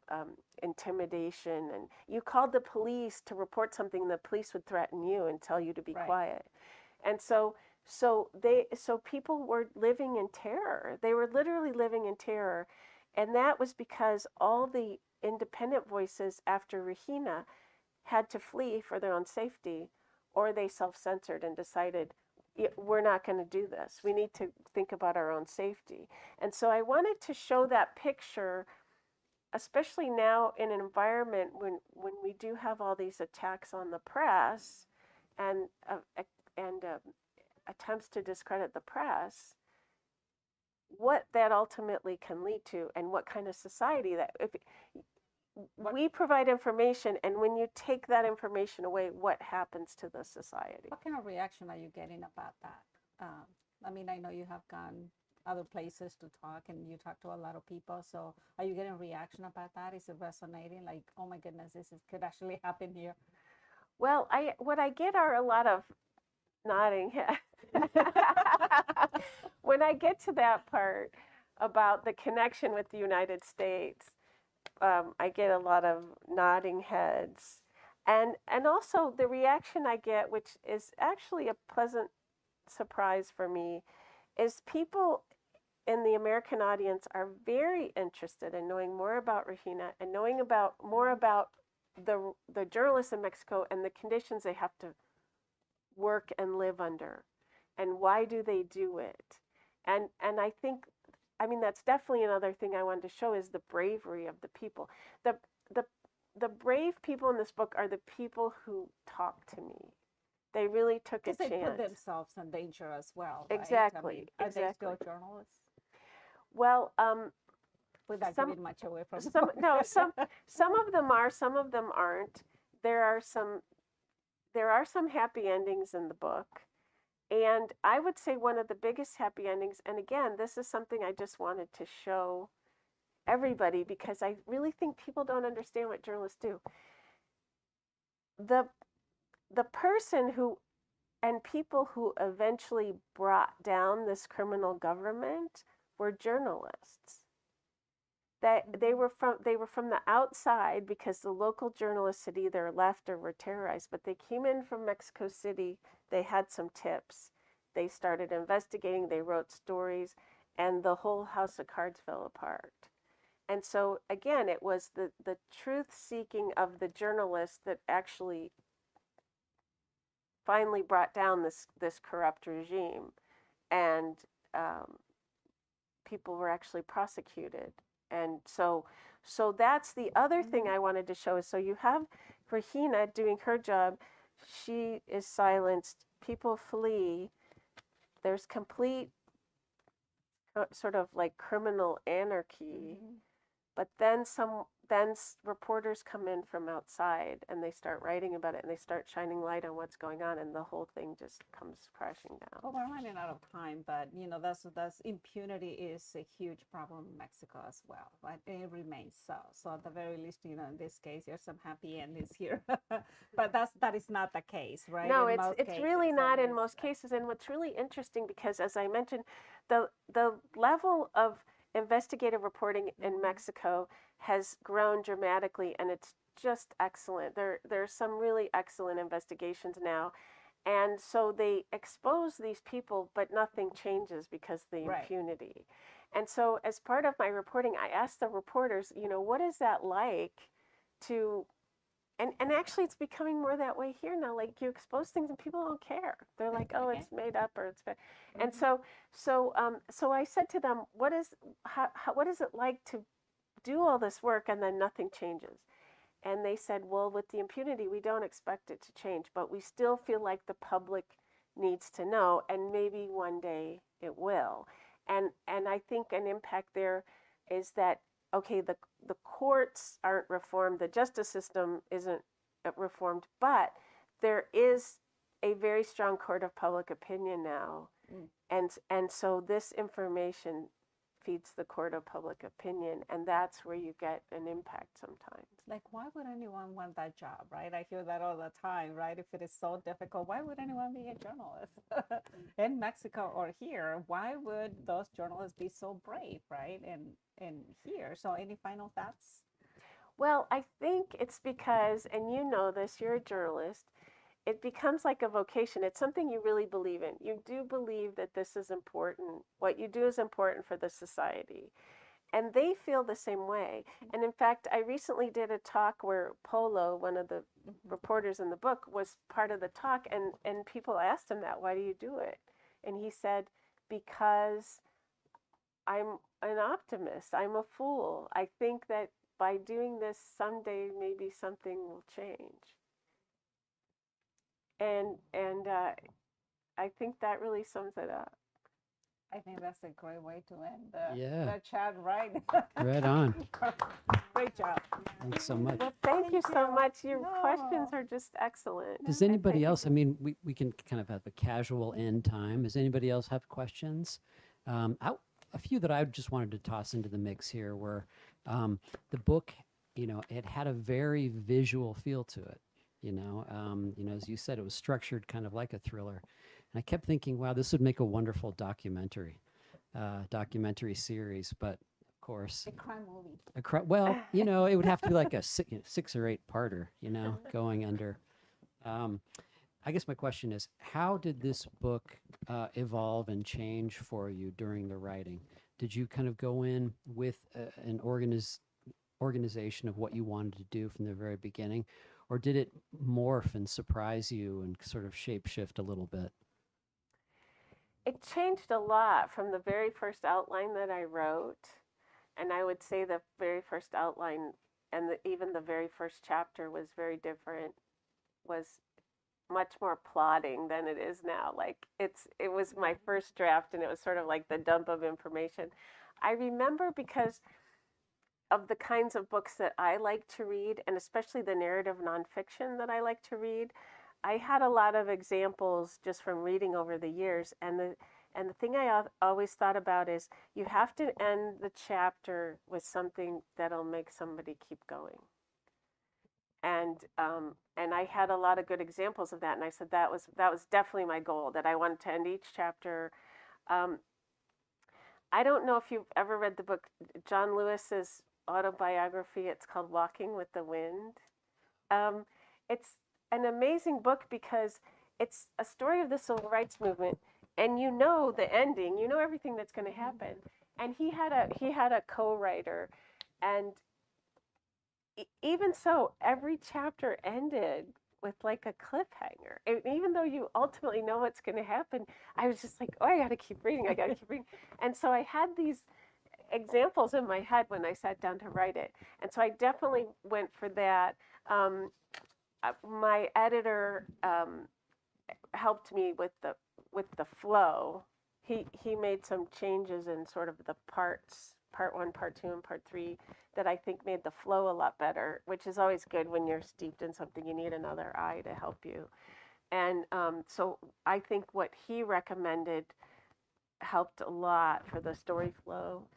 intimidation, and you called the police to report something, the police would threaten you and tell you to be quiet. And so people were living in terror. They were literally living in terror. And that was because all the independent voices after Regina had to flee for their own safety, or they self-censored and decided, we're not going to do this. We need to think about our own safety. And so I wanted to show that picture, especially now in an environment when we do have all these attacks on the press and attempts to discredit the press, what that ultimately can lead to, and what kind of society that, if we provide information, and when you take that information away, what happens to the society? What kind of reaction are you getting about that? I mean, I know you have gone other places to talk, and you talk to a lot of people. So are you getting reaction about that? Is it resonating? Like, oh my goodness, could actually happen here? Well, what I get are a lot of nodding heads. When I get to that part, about the connection with the United States. I get a lot of nodding heads, and also the reaction I get, which is actually a pleasant surprise for me, is people in the American audience are very interested in knowing more about Regina and knowing about more about the journalists in Mexico and the conditions they have to work and live under, and why do they do it, and I think, I mean, that's definitely another thing I wanted to show is the bravery of the people. The the the brave people in this book are the people who talk to me. They really took a Because they put chance. themselves in danger as well, right? I Exactly, mean, are they still exactly. journalists? Well, Without some giving much away from the some book. no some of them are, some of them aren't. There are some happy endings in the book. And I would say one of the biggest happy endings, and again, this is something I just wanted to show everybody because I really think people don't understand what journalists do. The the person who and people who eventually brought down this criminal government were journalists. That they were from the outside because the local journalists had either left or were terrorized, but they came in from Mexico City, they had some tips. They started investigating, they wrote stories, and the whole house of cards fell apart. And so again, it was the truth seeking of the journalists that actually finally brought down this corrupt regime, and um, people were actually prosecuted. And so that's the other thing I wanted to show is, so you have Regina doing her job, she is silenced, people flee, there's complete sort of like criminal anarchy. But then reporters come in from outside and they start writing about it and they start shining light on what's going on, and the whole thing just comes crashing down. Well, we're running out of time, but that's impunity is a huge problem in Mexico as well, but it remains so. So at the very least, in this case, there's some happy endings here, but that is not the case, right? No, In it's most it's cases, really I not mean, in most cases. And what's really interesting, because as I mentioned, the level of investigative reporting in Mexico has grown dramatically, and it's just excellent. There's some really excellent investigations now, and so they expose these people, but nothing changes because of the Right. impunity. And so, as part of my reporting, I asked the reporters, what is that like to and actually it's becoming more that way here now, like you expose things and people don't care, they're like, oh, Okay. it's made up or it's bad. And so I said to them, what is it like to do all this work and then nothing changes? And they said, well, with the impunity we don't expect it to change, but we still feel like the public needs to know, and maybe one day it will. And I think an impact there is that, okay, the courts aren't reformed, the justice system isn't reformed, but there is a very strong court of public opinion now. And so this information feeds the court of public opinion, and that's where you get an impact sometimes. Like, why would anyone want that job, right? I hear that all the time, right? If it is so difficult, why would anyone be a journalist in Mexico or here? Why would those journalists be so brave, right? And here, so any final thoughts? Well, I think it's because, and you know this, you're a journalist, it becomes like a vocation. It's something you really believe in. You do believe that this is important. What you do is important for the society. And they feel the same way. And in fact, I recently did a talk where Polo, one of the reporters in the book, was part of the talk, and people asked him that, why do you do it? And he said, because I'm an optimist. I'm a fool. I think that by doing this someday maybe something will change. And I think that really sums it up. I think that's a great way to end Yeah. the chat, right? Right on. Great job. Thanks so much. Well, thank you so you. much. Your No. questions are just excellent. Does And anybody thank else, you. I mean, we can kind of have a casual end time. Does anybody else have questions? A few that I just wanted to toss into the mix here were the book, it had a very visual feel to it. As you said, it was structured kind of like a thriller. And I kept thinking, wow, this would make a wonderful documentary. documentary series, but of course, A crime movie. well, it would have to be like a 6 or 8 parter, going under. Um, I guess my question is, how did this book evolve and change for you during the writing? Did you kind of go in with an organization of what you wanted to do from the very beginning, or did it morph and surprise you and sort of shapeshift a little bit? It changed a lot from the very first outline that I wrote. And I would say the very first outline and even the very first chapter was very different, was much more plotting than it is now. Like it was my first draft and it was sort of like the dump of information. I remember because of the kinds of books that I like to read, and especially the narrative nonfiction that I like to read, I had a lot of examples just from reading over the years. And the thing I always thought about is you have to end the chapter with something that'll make somebody keep going. And I had a lot of good examples of that. And I said that was definitely my goal, that I wanted to end each chapter. Um, I don't know if you've ever read the book John Lewis's autobiography. It's called Walking with the Wind. It's an amazing book because it's a story of the civil rights movement, and the ending, everything that's going to happen. And he had a co-writer, and even so, every chapter ended with like a cliffhanger. And even though you ultimately know what's going to happen, I was just like, oh, I got to keep reading. I got to keep reading. And so I had these examples in my head when I sat down to write it. And so I definitely went for that. My editor helped me with the flow. He made some changes in sort of the parts, part 1, part 2, and part 3, that I think made the flow a lot better, which is always good when you're steeped in something. You need another eye to help you. And so I think what he recommended helped a lot for the story flow.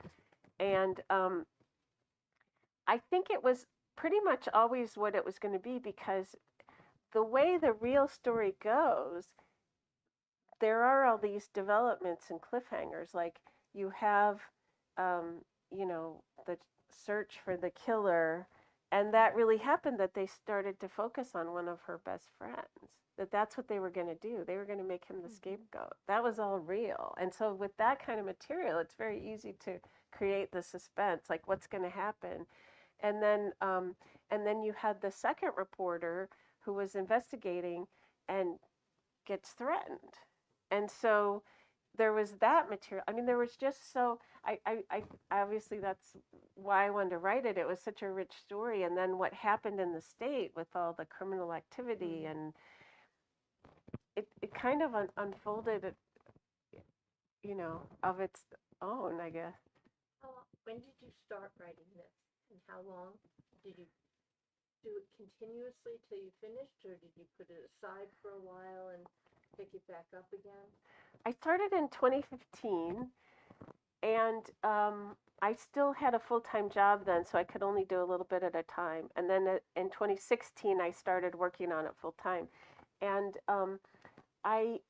And I think it was pretty much always what it was going to be, because the way the real story goes, there are all these developments and cliffhangers. Like you have, the search for the killer, and that really happened, that they started to focus on one of her best friends. That's what they were going to do. They were going to make him the scapegoat. That was all real. And so with that kind of material, it's very easy to create the suspense, like what's going to happen. And then you had the second reporter who was investigating and gets threatened. And so there was that material. I mean, there was just so, I obviously that's why I wanted to write it. It was such a rich story. And then what happened in the state with all the criminal activity, and it kind of unfolded, of its own, I guess. When did you start writing this, and how long did you do it continuously till you finished, or did you put it aside for a while and pick it back up again? I started in 2015, and I still had a full-time job then, so I could only do a little bit at a time. And then in 2016, I started working on it full-time. And I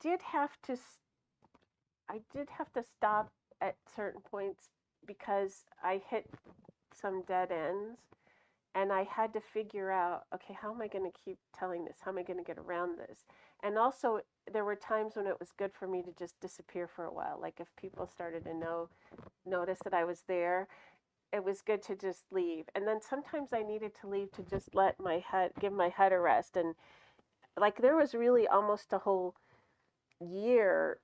did have to stop at certain points because I hit some dead ends. And I had to figure out, okay, how am I going to keep telling this? How am I going to get around this? And also, there were times when it was good for me to just disappear for a while. Like if people started to notice that I was there, it was good to just leave. And then sometimes I needed to leave to just give my head a rest. And like there was really almost a whole year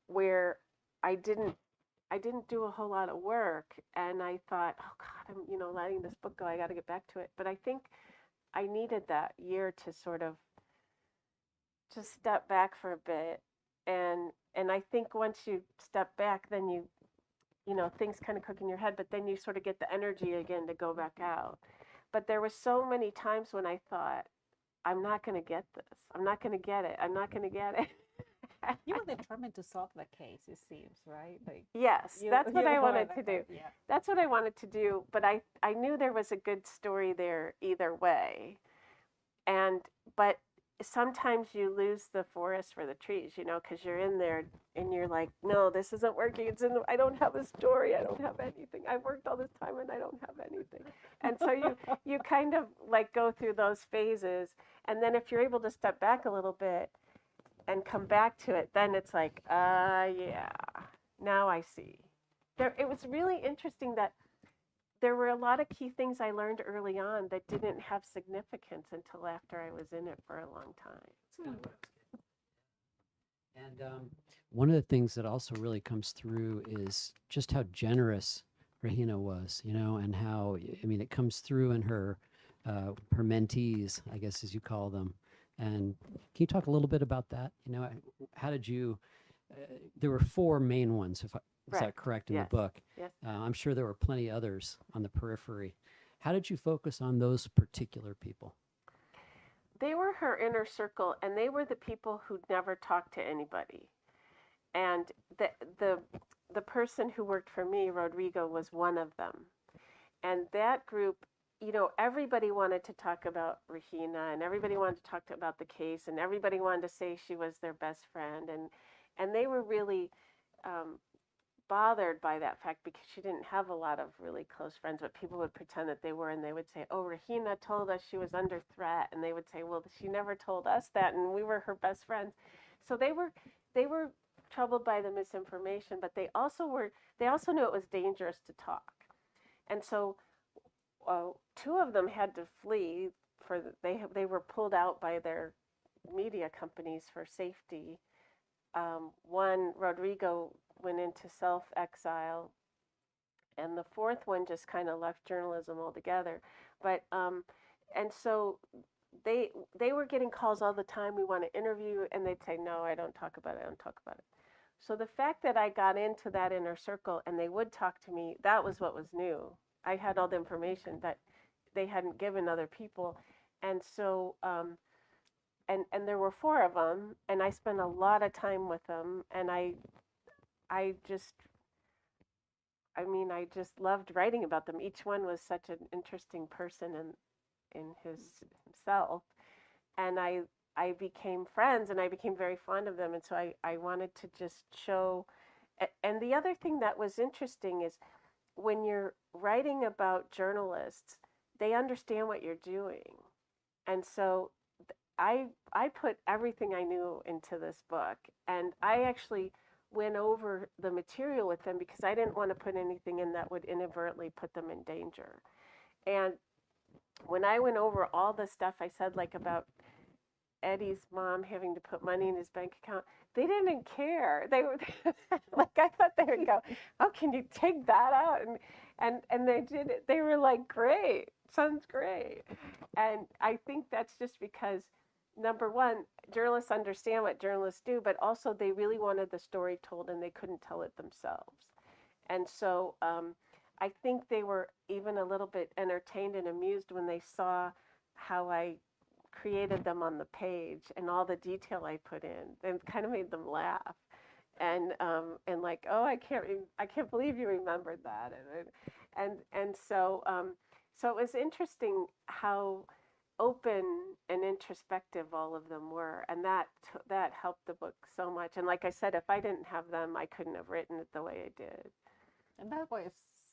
where I didn't do a whole lot of work, and I thought, oh God, I'm letting this book go. I got to get back to it. But I think I needed that year to sort of just step back for a bit, and I think once you step back, then things kind of cook in your head, but then you sort of get the energy again to go back out. But there were so many times when I thought, I'm not going to get this. I'm not going to get it. I'm not going to get it. You were determined to solve the case, it seems, right? Like yes, that's what I wanted to do. Yeah. That's what I wanted to do, but I knew there was a good story there either way. But sometimes you lose the forest for the trees, you know, because you're in there and you're like, no, this isn't working. I don't have a story. I don't have anything. I've worked all this time and I don't have anything. And so you kind of like go through those phases. And then if you're able to step back a little bit and come back to it, then it's like, yeah, now I see. It was really interesting that there were a lot of key things I learned early on that didn't have significance until after I was in it for a long time. That's kind of what I was getting at. And one of the things that also really comes through is just how generous Rahina was, you know, and how, I mean, it comes through in her mentees, I guess, as you call them. And can you talk a little bit about that? You know, how did you? There were four main ones, if is that correct in Yes. the book? Yes. I'm sure there were plenty others on the periphery. How did you focus on those particular people? They were her inner circle, and they were the people who never talked to anybody. And the person who worked for me, Rodrigo, was one of them. And that group, you know, everybody wanted to talk about Regina, and everybody wanted to talk about the case, and everybody wanted to say she was their best friend, and they were really bothered by that fact because she didn't have a lot of really close friends, but people would pretend that they were, and they would say, oh, Regina told us she was under threat, and they would say, well, she never told us that, and we were her best friends. So they were troubled by the misinformation, but they also knew it was dangerous to talk. And so two of them had to flee they were pulled out by their media companies for safety. One, Rodrigo, went into self-exile, and the fourth one just kind of left journalism altogether. But and so they were getting calls all the time. We want to interview, and they'd say, no, I don't talk about it. I don't talk about it. So the fact that I got into that inner circle and they would talk to me, that was what was new. I had all the information that they hadn't given other people, and so and there were four of them, and I spent a lot of time with them, and I just, I mean, I just loved writing about them. Each one was such an interesting person in himself, and I became friends, and I became very fond of them, and so I wanted to just show. And the other thing that was interesting is when you're writing about journalists, they understand what you're doing, and so I put everything I knew into this book, and I actually went over the material with them because I didn't want to put anything in that would inadvertently put them in danger. And when I went over all the stuff I said, like about Eddie's mom having to put money in his bank account, they didn't care. They were like, I thought they would go, oh, can you take that out? And they did it. They were like, great, sounds great. And I think that's just because, number one, journalists understand what journalists do, but also they really wanted the story told and they couldn't tell it themselves. And so I think they were even a little bit entertained and amused when they saw how I created them on the page and all the detail I put in. It kind of made them laugh, and like, oh, I can't believe you remembered that, and so so it was interesting how open and introspective all of them were, and that helped the book so much. And like I said, if I didn't have them, I couldn't have written it the way I did. And that was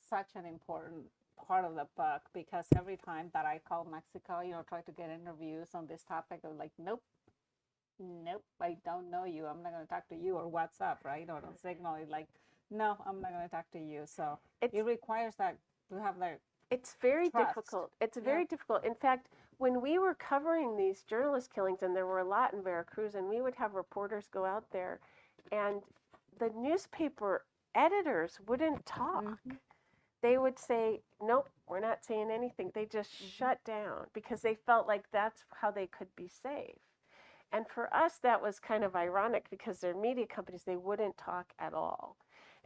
such an important part of the book, because every time that I call Mexico, try to get interviews on this topic, I'm like, nope, I don't know you. I'm not going to talk to you, or what's up, right? Or on Signal, it's like, no, I'm not going to talk to you. So it requires that to have that. It's very trust. difficult. It's very difficult. In fact, when we were covering these journalist killings, and there were a lot in Veracruz, and we would have reporters go out there, and the newspaper editors wouldn't talk. Mm-hmm. They would say, nope, we're not saying anything. They just shut down because they felt like that's how they could be safe. And for us, that was kind of ironic because they're media companies. They wouldn't talk at all.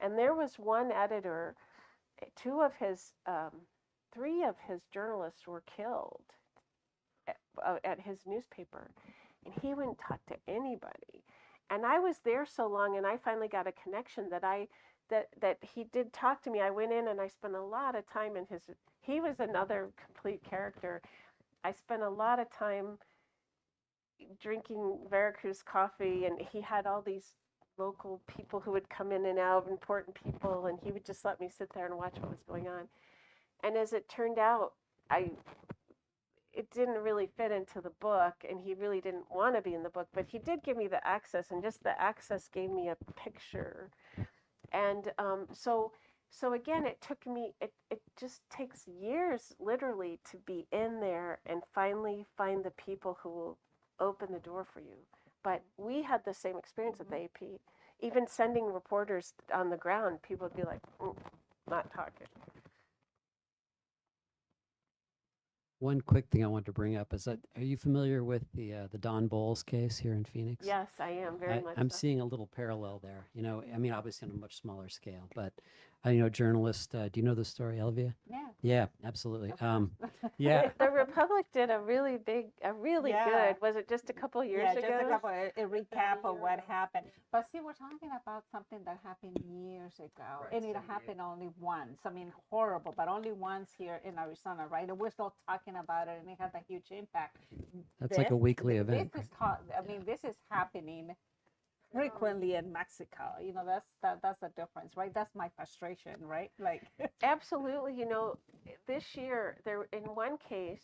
And there was one editor, three of his journalists were killed at his newspaper, and he wouldn't talk to anybody. And I was there so long, and I finally got a connection that he did talk to me. I went in and I spent a lot of time in he was another complete character. I spent a lot of time drinking Veracruz coffee, and he had all these local people who would come in and out, important people, and he would just let me sit there and watch what was going on. And as it turned out, I it didn't really fit into the book, and he really didn't want to be in the book, but he did give me the access, and just the access gave me a picture. And so again, it took me, it just takes years literally to be in there and finally find the people who will open the door for you. But we had the same experience at the AP. Even sending reporters on the ground, people would be like, not talking. One quick thing I wanted to bring up is that, are you familiar with the Don Bowles case here in Phoenix? Yes, I am very much I'm so. seeing a little parallel there. You know, I mean, obviously on a much smaller scale, but journalist. Do you know the story, Elvia? Yeah. Yeah, absolutely. Of Yeah, The Republic did a really Yeah. good, was it just a couple years Yeah, ago? just a couple, a recap year of what ago. happened. But see, we're talking about something that happened years ago, Right, and it 78. happened only once. I mean, horrible, but only once here in Arizona, right? And we're still talking about it, and it had a huge impact. that's like a weekly event. This is I mean, this is happening frequently in Mexico. You know, that's the difference, right? That's my frustration, right? Like, Absolutely. This year, there in one case,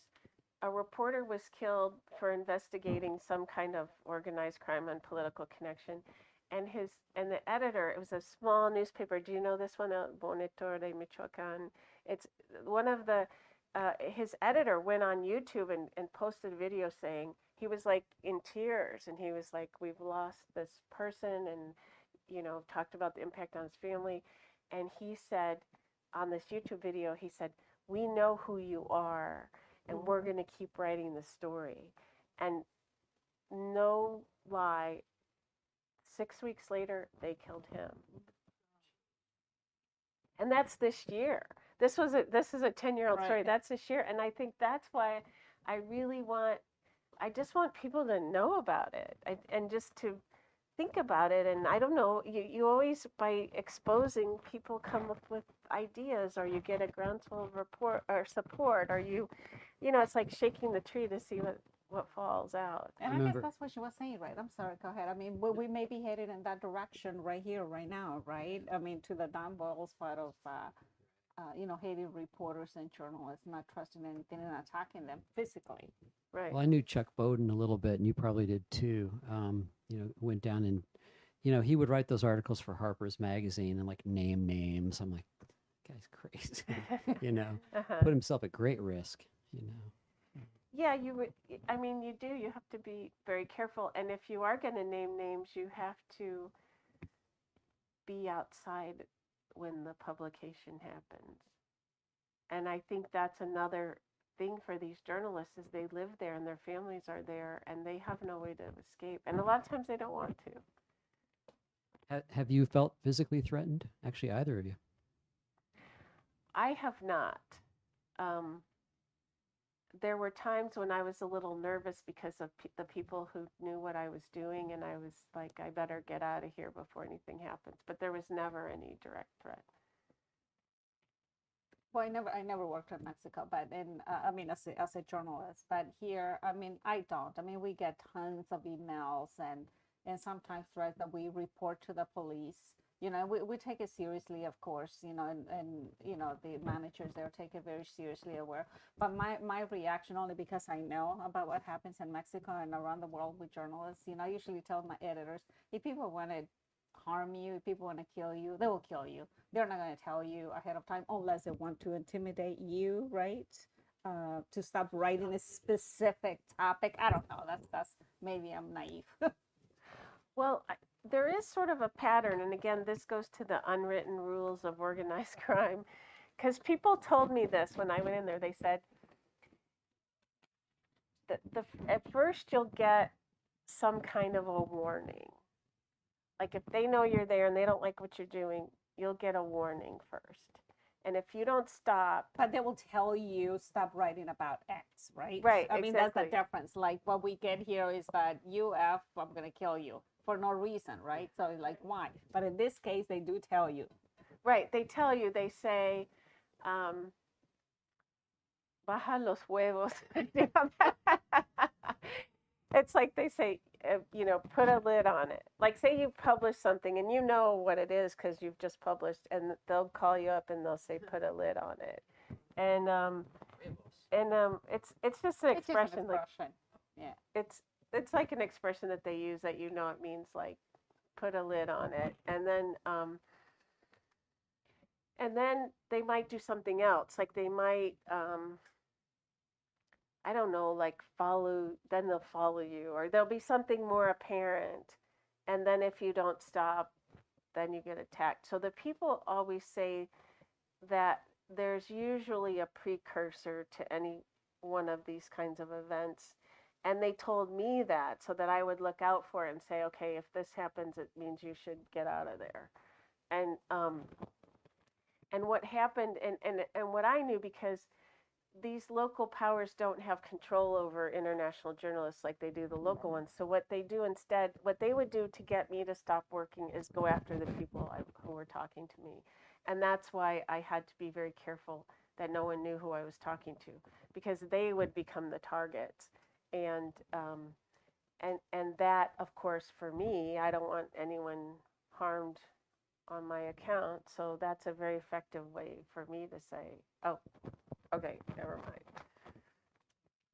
a reporter was killed for investigating some kind of organized crime and political connection. And the editor, it was a small newspaper. Do you know this one? El Monitor de Michoacan. It's one of the, his editor went on YouTube and posted a video saying, he was like in tears, and he was like, we've lost this person, and, talked about the impact on his family. And he said, on this YouTube video, he said, we know who you are, and we're going to keep writing the story. And no lie, 6 weeks later, they killed him. And that's this year. This is a 10-year-old story. Right. That's this year. And I think that's why I just want people to know about it, and just to think about it. And I don't know, you always, by exposing, people come up with ideas, or you get a groundswell of report or support, or it's like shaking the tree to see what falls out. and I guess Remember- that's what she was saying, right? I'm sorry, go ahead. I mean, we may be headed in that direction right here, right now, right? I mean, to the Don Bowles part of, hating reporters and journalists, not trusting anything and attacking them physically. Right. Well, I knew Chuck Bowden a little bit, and you probably did too. Went down and, he would write those articles for Harper's Magazine and like name names. I'm like, guy's crazy. Put himself at great risk. Yeah, you would. I mean, you do. You have to be very careful. And if you are going to name names, you have to be outside when the publication happens. And I think that's another thing for these journalists, is they live there and their families are there, and they have no way to escape. And a lot of times they don't want to. Have you felt physically threatened? Actually, either of you? I have not. There were times when I was a little nervous because of the people who knew what I was doing, and I was like, I better get out of here before anything happens. But there was never any direct threat. Well, I never worked in Mexico, but I mean, as a journalist, but here, I mean, I don't. I mean, we get tons of emails and sometimes threats that we report to the police. We take it seriously, of course, and the managers there take it very seriously aware. But my reaction, only because I know about what happens in Mexico and around the world with journalists, I usually tell my editors, if people want to harm you, if people want to kill you, they will kill you. They're not going to tell you ahead of time, unless they want to intimidate you, right? To stop writing a specific topic. I don't know. That's maybe I'm naive. Well, there is sort of a pattern, and again, this goes to the unwritten rules of organized crime, because people told me this when I went in there. They said that at first you'll get some kind of a warning. Like if they know you're there and they don't like what you're doing, you'll get a warning first. And if you don't stop, But they will tell you, stop writing about X, right? Right, I mean, that's the exactly. difference. Like what we get here is that I'm going to kill you for no reason, right? So like, why? But in this case, they do tell you. right, they tell you, they say, baja los huevos. It's like they say, put a lid on it. Like, say you publish something and you know what it is because you've just published, and they'll call you up and they'll say, put a lid on it. And it's just an It's just an expression. Like, expression. Yeah. it's like an expression that they use that it means like put a lid on it, and then they might do something else. Like they might I don't know, like then they'll follow you, or there'll be something more apparent. And then if you don't stop, then you get attacked. So the people always say that there's usually a precursor to any one of these kinds of events. And they told me that so that I would look out for it and say, okay, if this happens, it means you should get out of there. And what happened, and what I knew, because these local powers don't have control over international journalists like they do the local ones. So what they do instead, what they would do to get me to stop working is go after the people who were talking to me. And that's why I had to be very careful that no one knew who I was talking to, because they would become the targets. And that, of course, for me, I don't want anyone harmed on my account. So that's a very effective way for me to say, oh, okay, never mind.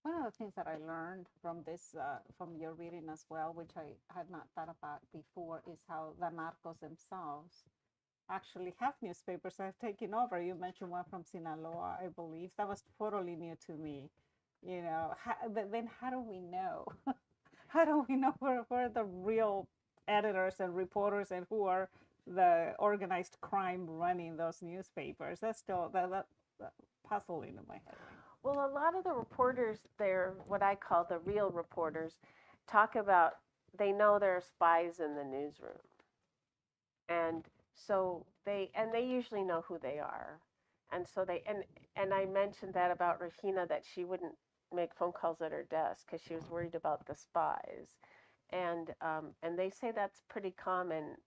One of the things that I learned from this, from your reading as well, which I had not thought about before, is how the narcos themselves actually have newspapers that have taken over. You mentioned one from Sinaloa, I believe. That was totally new to me. Then how do we know? How do we know who are the real editors and reporters and who are the organized crime running those newspapers? That's still that puzzling in my head. Well, a lot of the reporters there, what I call the real reporters, talk about they know there are spies in the newsroom. And so they usually know who they are. And so and I mentioned that about Regina, that she wouldn't make phone calls at her desk because she was worried about the spies. And they say that's pretty common,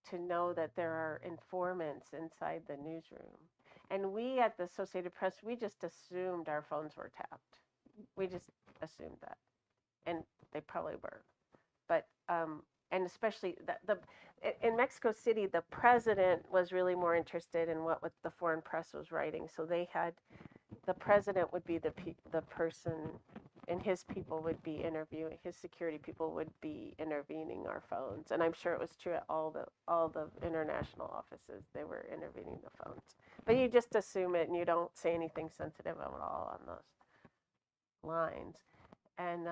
to know that there are informants inside the newsroom. And we at the Associated Press, we just assumed our phones were tapped. We just assumed that, and they probably were. But and especially in Mexico City, the president was really more interested in what the foreign press was writing. So they had the president would be the person, and his people would be interviewing, his security people would be intervening our phones. And I'm sure it was true at all the international offices. They were intervening the phones. But you just assume it, and you don't say anything sensitive at all on those lines. And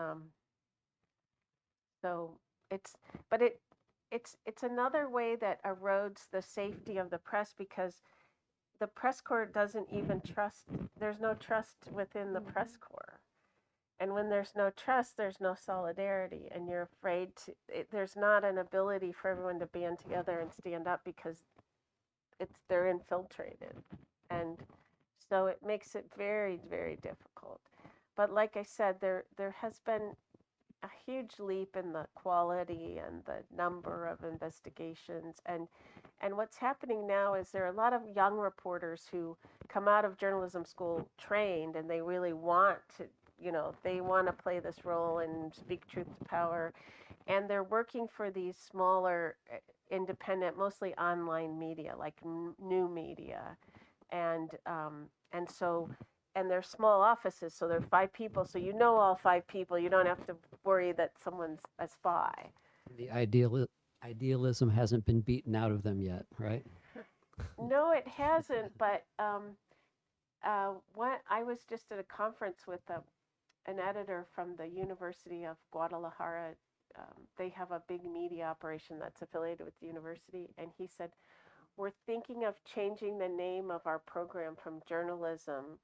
so it's another way that erodes the safety of the press, because the press corps doesn't even trust. There's no trust within the press corps. And when there's no trust, there's no solidarity, and you're afraid there's not an ability for everyone to band together and stand up, because they're infiltrated. And so it makes it very, very difficult. But like I said, there has been a huge leap in the quality and the number of investigations. And what's happening now is there are a lot of young reporters who come out of journalism school trained, and they really want to, they want to play this role and speak truth to power. And they're working for these smaller, independent, mostly online media, like new media. And so, and they're small offices, so there are 5 people, so all 5 people. You don't have to worry that someone's a spy. The idealism hasn't been beaten out of them yet, right? No, it hasn't. But I was just at a conference with an editor from the University of Guadalajara. They have a big media operation that's affiliated with the university, and he said, we're thinking of changing the name of our program from journalism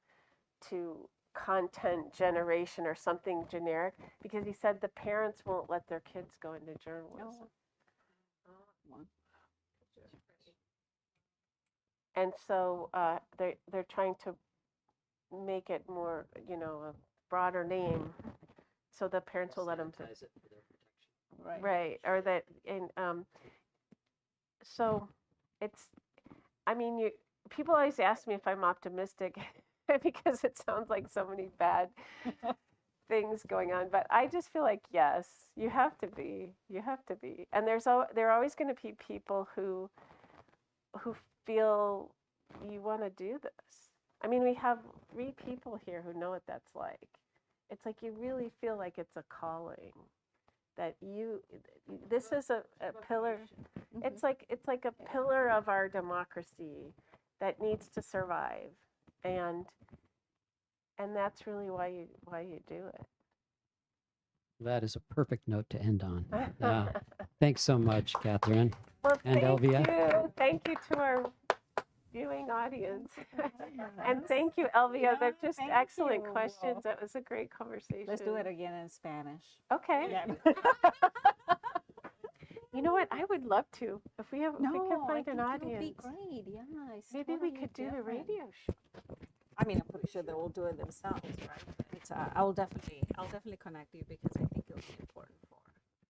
to content generation or something generic, because he said the parents won't let their kids go into journalism. And so they're trying to make it more, a broader name, so the parents will let them. Sanitize it for their protection. Right. Or that, and so it's, I mean, people always ask me if I'm optimistic because it sounds like so many bad things going on, but I just feel like yes, you have to be. You have to be. And there are always going to be people who feel you want to do this. I mean, we have 3 people here who know what that's like. It's like you really feel like it's a calling that this is a pillar. It's like a pillar of our democracy that needs to survive, and that's really why you do it. That is a perfect note to end on. Thanks so much, Katherine. Well, And thank Elvia. you. Thank you to our viewing audience. And thank you, Elvia. Yeah, They're just thank excellent you. questions. That was a great conversation. Let's do it again in Spanish. Okay. Yeah. You know what? I would love to. If we can No, I find think an it audience. would be great. Yeah, it's Maybe we totally could do the different. radio show. I mean, I'm pretty sure they will do it themselves, right? It's I'll definitely connect you because I think it'll be important.